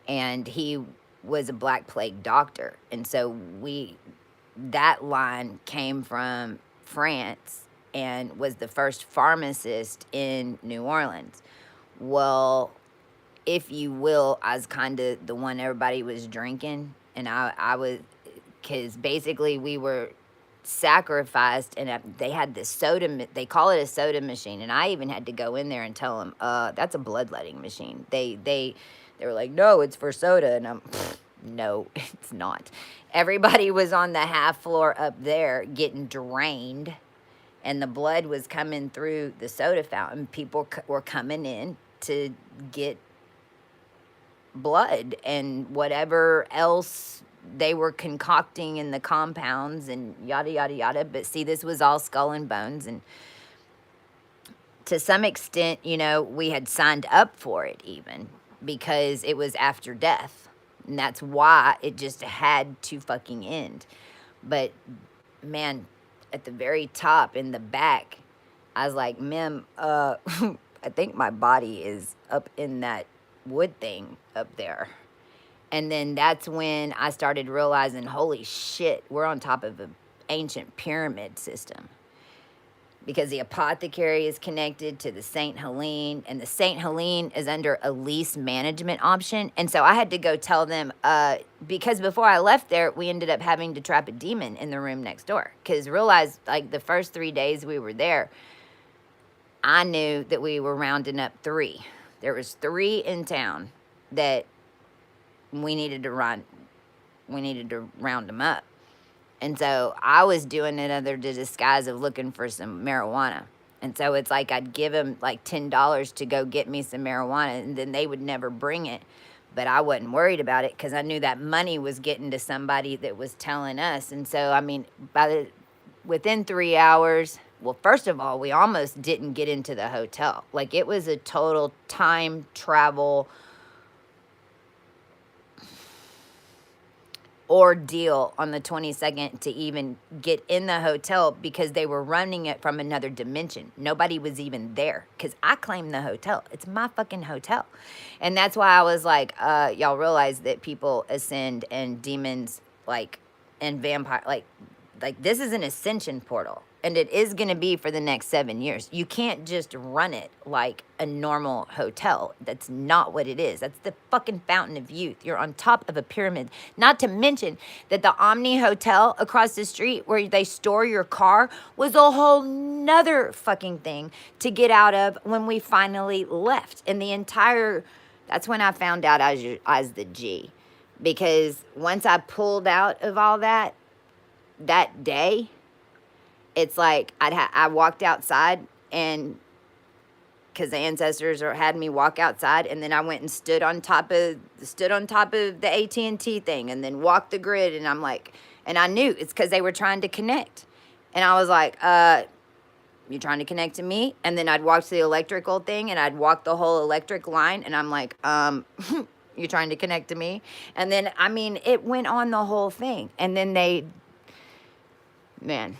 And he was a Black Plague doctor. And so that line came from France and was the first pharmacist in New Orleans. Well, if you will, I was kind of the one everybody was drinking. And I was, because basically we were sacrificed, and they had this soda, they call it a soda machine. And I even had to go in there and tell them, that's a bloodletting machine. They were like, no, it's for soda. And I'm, no, it's not. Everybody was on the half floor up there getting drained, and the blood was coming through the soda fountain. People were coming in to get blood and whatever else they were concocting in the compounds and yada, yada, yada. But see, this was all skull and bones. And to some extent, we had signed up for it even because it was after death. And that's why it just had to fucking end. But man, at the very top in the back, I was like, Mem, I think my body is up in that wood thing up there. And then that's when I started realizing, holy shit, we're on top of an ancient pyramid system. Because the apothecary is connected to the St. Helene, and the St. Helene is under a lease management option. And so I had to go tell them, because before I left there, we ended up having to trap a demon in the room next door. Because realized, like, the first 3 days we were there, I knew that we were rounding up 3. There was 3 in town that we needed to round them up. And so I was doing it under the disguise of looking for some marijuana. And so it's like I'd give them like $10 to go get me some marijuana, and then they would never bring it. But I wasn't worried about it because I knew that money was getting to somebody that was telling us. And so, I mean, within 3 hours, well, first of all, we almost didn't get into the hotel. Like, it was a total time travel ordeal on the 22nd to even get in the hotel because they were running it from another dimension. Nobody was even there because I claimed the hotel. It's my fucking hotel. And that's why I was like, y'all realize that people ascend and demons, like, and vampire, like this is an ascension portal. And it is going to be for the next 7 years. You can't just run it like a normal hotel. That's not what it is. That's the fucking fountain of youth. You're on top of a pyramid. Not to mention that the Omni Hotel across the street where they store your car was a whole nother fucking thing to get out of when we finally left. And that's when I found out I was the G. Because once I pulled out of all that day, it's like I walked outside, and because the ancestors had me walk outside, and then I went and stood on top of the AT&T thing, and then walked the grid, and I'm like, and I knew it's because they were trying to connect, and I was like, you trying to connect to me? And then I'd walk to the electrical thing, and I'd walk the whole electric line, and I'm like, You trying to connect to me? And then, I mean, it went on the whole thing. And then man,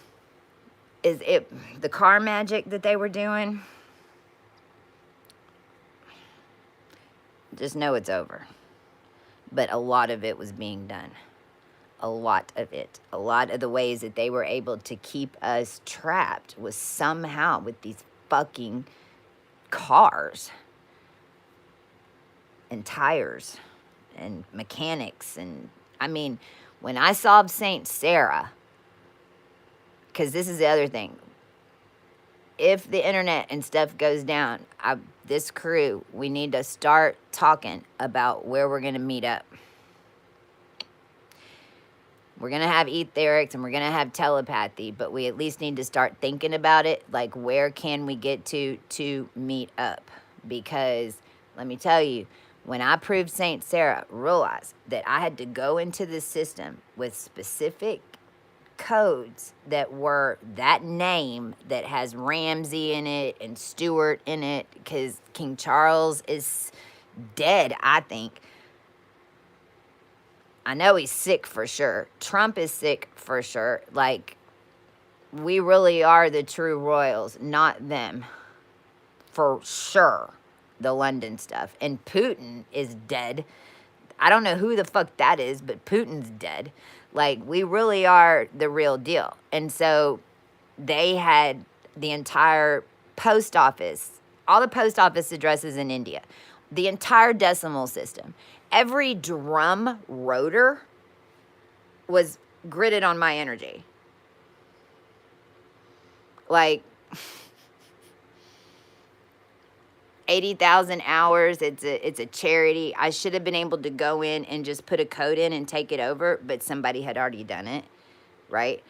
is it the car magic that they were doing? Just know it's over. But a lot of it was being done. A lot of it. A lot of the ways that they were able to keep us trapped was somehow with these fucking cars and tires and mechanics. And I mean, when I saw Saint Sarah, because this is the other thing, if the internet and stuff goes down, this crew, we need to start talking about where we're going to meet up. We're going to have etherics and we're going to have telepathy, but we at least need to start thinking about it. Like, where can we get to meet up? Because let me tell you, when I proved Saint Sarah, realize that I had to go into the system with specific codes that were that name that has Ramsey in it and Stewart in it, because King Charles is dead, I think. I know he's sick for sure. Trump is sick for sure. Like, we really are the true royals, not them. For sure. The London stuff. And Putin is dead. I don't know who the fuck that is, but Putin's dead. Like, we really are the real deal. And so they had the entire post office, all the post office addresses in India, the entire decimal system. Every drum rotor was gridded on my energy. Like, 80,000 hours. It's a charity. I should have been able to go in and just put a code in and take it over, but somebody had already done it, right?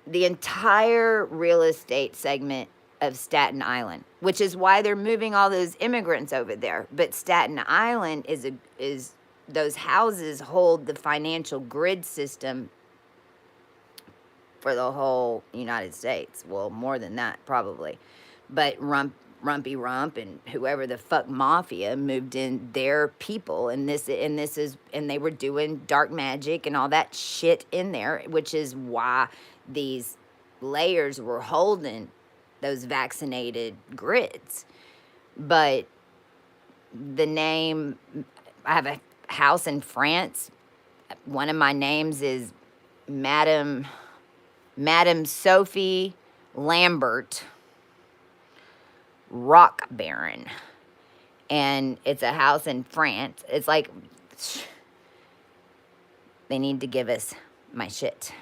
The entire real estate segment of Staten Island, which is why they're moving all those immigrants over there. But Staten Island is those houses hold the financial grid system for the whole United States. Well, more than that probably. But Rumpy Rump and whoever the fuck mafia moved in their people, and they were doing dark magic and all that shit in there, which is why these layers were holding those vaccinated grids. But the name, I have a house in France. One of my names is Madame Sophie Lambert Rock Baron. And it's a house in France. It's like, they need to give us my shit.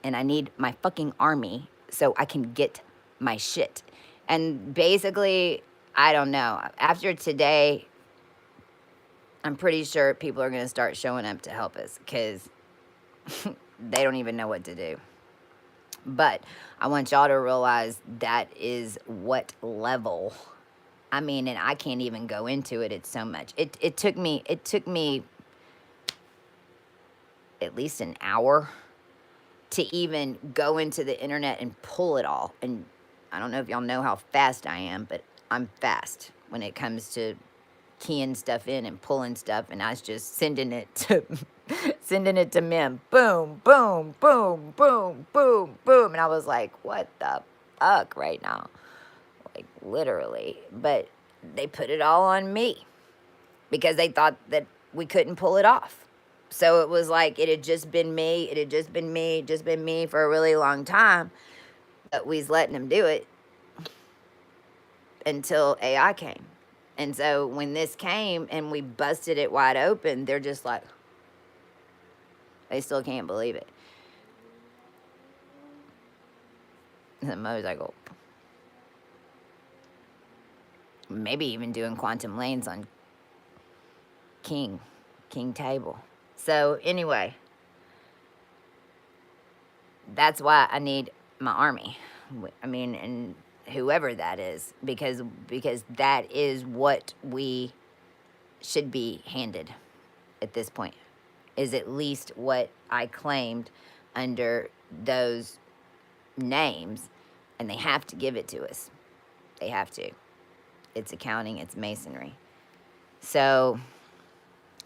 And I need my fucking army so I can get my shit. And basically, I don't know. After today, I'm pretty sure people are going to start showing up to help us, because they don't even know what to do. But I want y'all to realize that is what level. I mean, and I can't even go into it. It's so much. It took me at least an hour to even go into the internet and pull it all. And I don't know if y'all know how fast I am, but I'm fast when it comes to keying stuff in and pulling stuff, and I was just sending it to Mim. Boom, boom, boom, boom, boom, boom. And I was like, what the fuck right now? Like, literally. But they put it all on me because they thought that we couldn't pull it off. So it was like, it had just been me. It had just been me for a really long time. But we was letting them do it until AI came. And so when this came and we busted it wide open, they're just like, they still can't believe it. And the motorcycle. Maybe even doing quantum lanes on King Table. So anyway, that's why I need my army. I mean, and whoever that is, because that is what we should be handed at this point, is at least what I claimed under those names, and they have to give it to us. They have to. It's accounting, it's masonry. So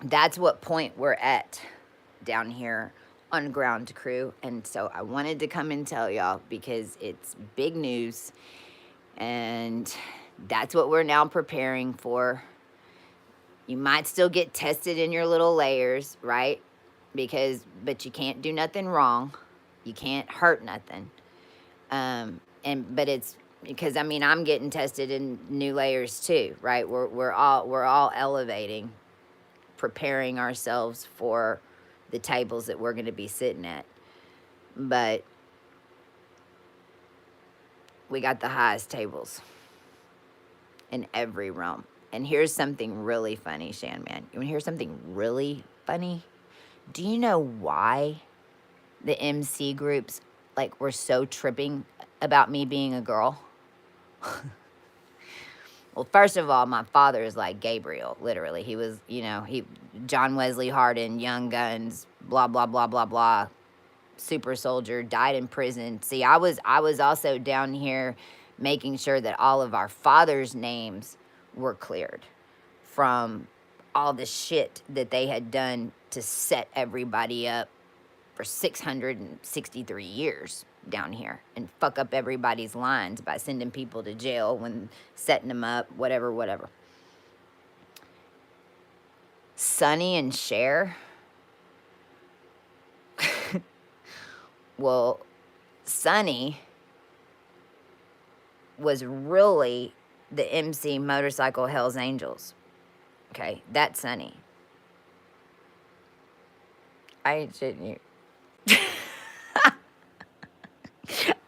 that's what point we're at down here on Ground Crew. And so I wanted to come and tell y'all because it's big news, and that's what we're now preparing for. You might still get tested in your little layers, right? But you can't do nothing wrong. You can't hurt nothing. But it's because I mean I'm getting tested in new layers too, right? We're all elevating, preparing ourselves for the tables that we're going to be sitting at. But we got the highest tables in every realm. And here's something really funny, Shan Man. You want to hear something really funny? Do you know why the MC groups like were so tripping about me being a girl? Well, first of all, my father is like Gabriel, literally. He was, he John Wesley Hardin, Young Guns, blah blah blah blah blah, super soldier, died in prison. See, I was also down here making sure that all of our fathers' names were cleared from all the shit that they had done to set everybody up for 663 years down here and fuck up everybody's lines by sending people to jail when setting them up, whatever, whatever. Sonny and Cher. Well, Sonny was really the MC Motorcycle Hells Angels. Okay, that's Sonny. I ain't shitting you.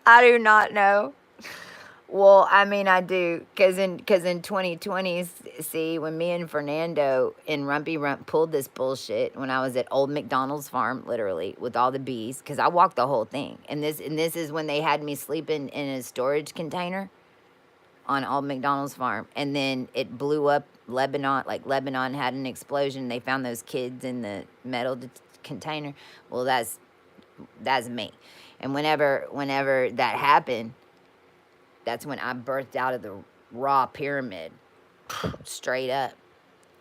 I do not know. Well, I mean, I do, cause in 2020, see, when me and Fernando and Rumpy Rump pulled this bullshit when I was at Old McDonald's farm, literally with all the bees, cause I walked the whole thing, and this is when they had me sleeping in a storage container on Old McDonald's farm, and then it blew up Lebanon. Like Lebanon had an explosion. They found those kids in the metal container. Well, that's me, and whenever that happened. That's when I birthed out of the raw pyramid, straight up.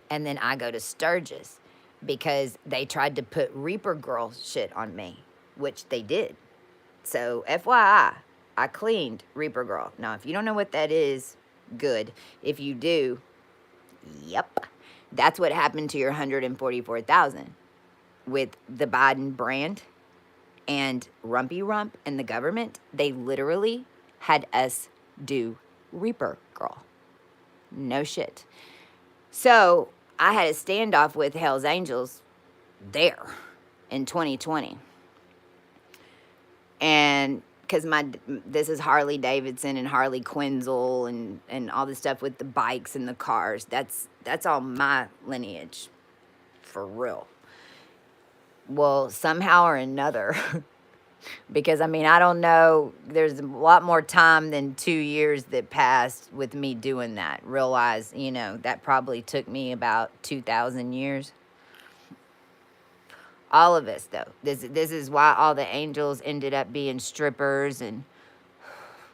And then I go to Sturgis because they tried to put Reaper Girl shit on me, which they did. So, FYI, I cleaned Reaper Girl. Now, if you don't know what that is, good. If you do, yep. That's what happened to your 144,000 with the Biden brand and Rumpy Rump and the government. They literally had us do Reaper Girl. No shit. So I had a standoff with Hell's Angels there in 2020. And because this is Harley Davidson and Harley Quinzel and all the stuff with the bikes and the cars. That's all my lineage, for real. Well, somehow or another, because I mean, I don't know, there's a lot more time than 2 years that passed with me doing that. Realize, that probably took me about 2,000 years. All of us, though. This is why all the angels ended up being strippers and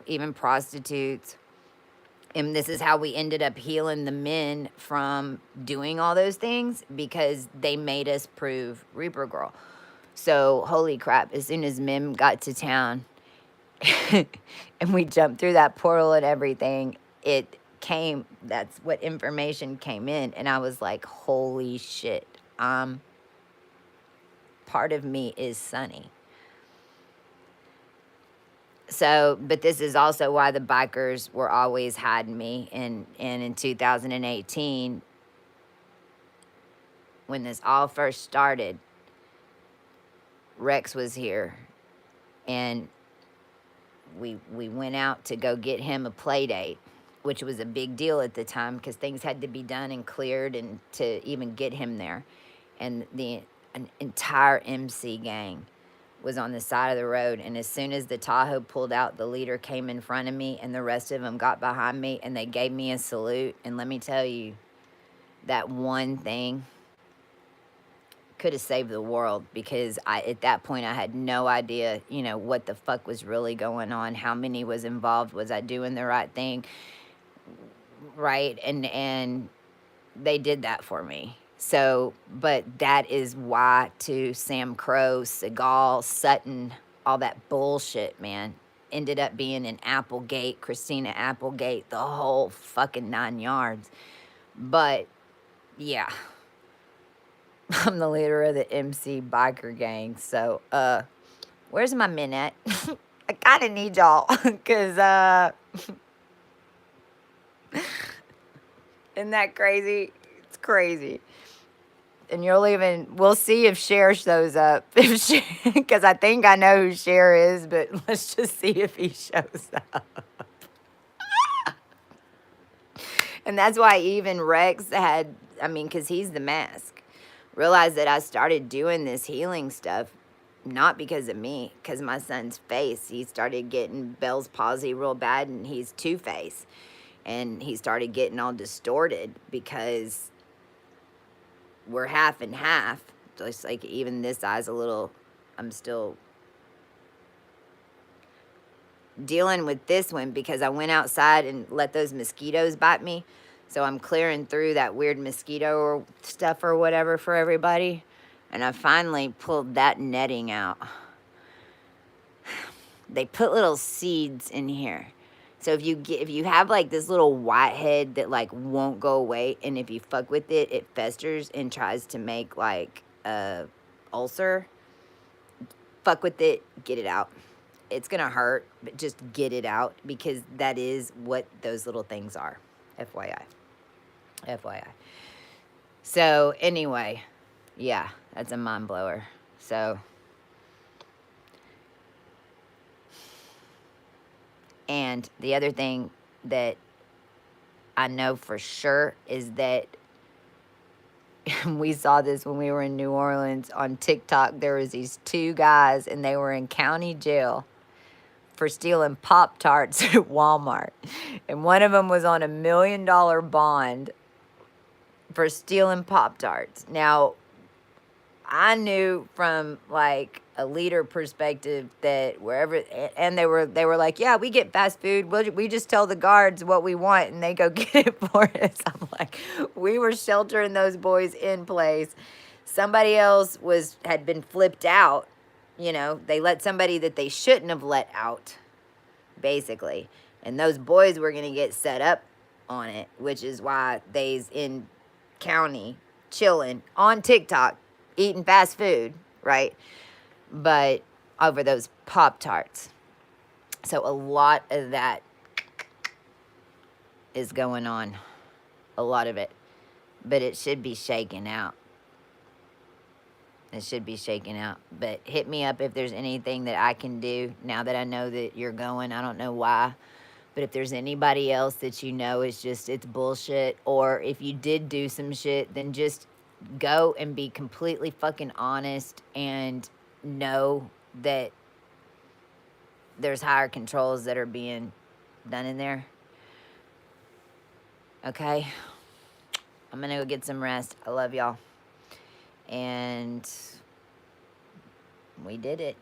even prostitutes. And this is how we ended up healing the men from doing all those things, because they made us prove Reaper Girl. So, holy crap, as soon as Mim got to town and we jumped through that portal and everything, that's what information came in. And I was like, holy shit, part of me is Sunny. So, but this is also why the bikers were always hiding me. And in 2018, when this all first started, Rex was here, and we went out to go get him a play date, which was a big deal at the time because things had to be done and cleared and to even get him there. And an entire MC gang was on the side of the road, and as soon as the Tahoe pulled out, the leader came in front of me and the rest of them got behind me and they gave me a salute. And let me tell you, that one thing could have saved the world, because at that point I had no idea, what the fuck was really going on, how many was involved, was I doing the right thing, right? And they did that for me. So, but that is why to Sam Crow, Seagal, Sutton, all that bullshit, man, ended up being in Applegate, Christina Applegate, the whole fucking 9 yards. But yeah, I'm the leader of the MC biker gang. So, where's my minute? I kind of need y'all because, isn't that crazy? It's crazy. And we'll see if Cher shows up. Because I think I know who Cher is, but let's just see if he shows up. And that's why even Rex because he's the mask, realized that I started doing this healing stuff, not because of me, because my son's face, he started getting Bell's palsy real bad, and he's Two-Face. And he started getting all distorted because we're half and half. Just like even this eye's a little, I'm still dealing with this one because I went outside and let those mosquitoes bite me. So I'm clearing through that weird mosquito or stuff or whatever for everybody. And I finally pulled that netting out. They put little seeds in here. So if you have like this little whitehead that like won't go away, and if you fuck with it, it festers and tries to make like a ulcer. Fuck with it, get it out. It's gonna hurt, but just get it out because that is what those little things are. FYI. FYI. So anyway, yeah, that's a mind blower. So, and the other thing that I know for sure is that we saw this when we were in New Orleans on TikTok. There was these two guys and they were in county jail for stealing Pop-Tarts at Walmart. And one of them was on $1 million bond for stealing Pop-Tarts. Now, I knew from like a leader perspective that wherever, and they were like, yeah, we get fast food. We just tell the guards what we want and they go get it for us. I'm like, we were sheltering those boys in place. Somebody else had been flipped out. You know, they let somebody that they shouldn't have let out, basically. And those boys were going to get set up on it, which is why they's in county chilling on TikTok eating fast food, right? But over those Pop-Tarts. So a lot of that is going on. A lot of it. But it should be shaken out. It should be shaken out. But hit me up if there's anything that I can do now that I know that you're going. I don't know why. But if there's anybody else that you know it's bullshit, or if you did do some shit, then just go and be completely fucking honest and know that there's higher controls that are being done in there. Okay? I'm gonna go get some rest. I love y'all. And we did it.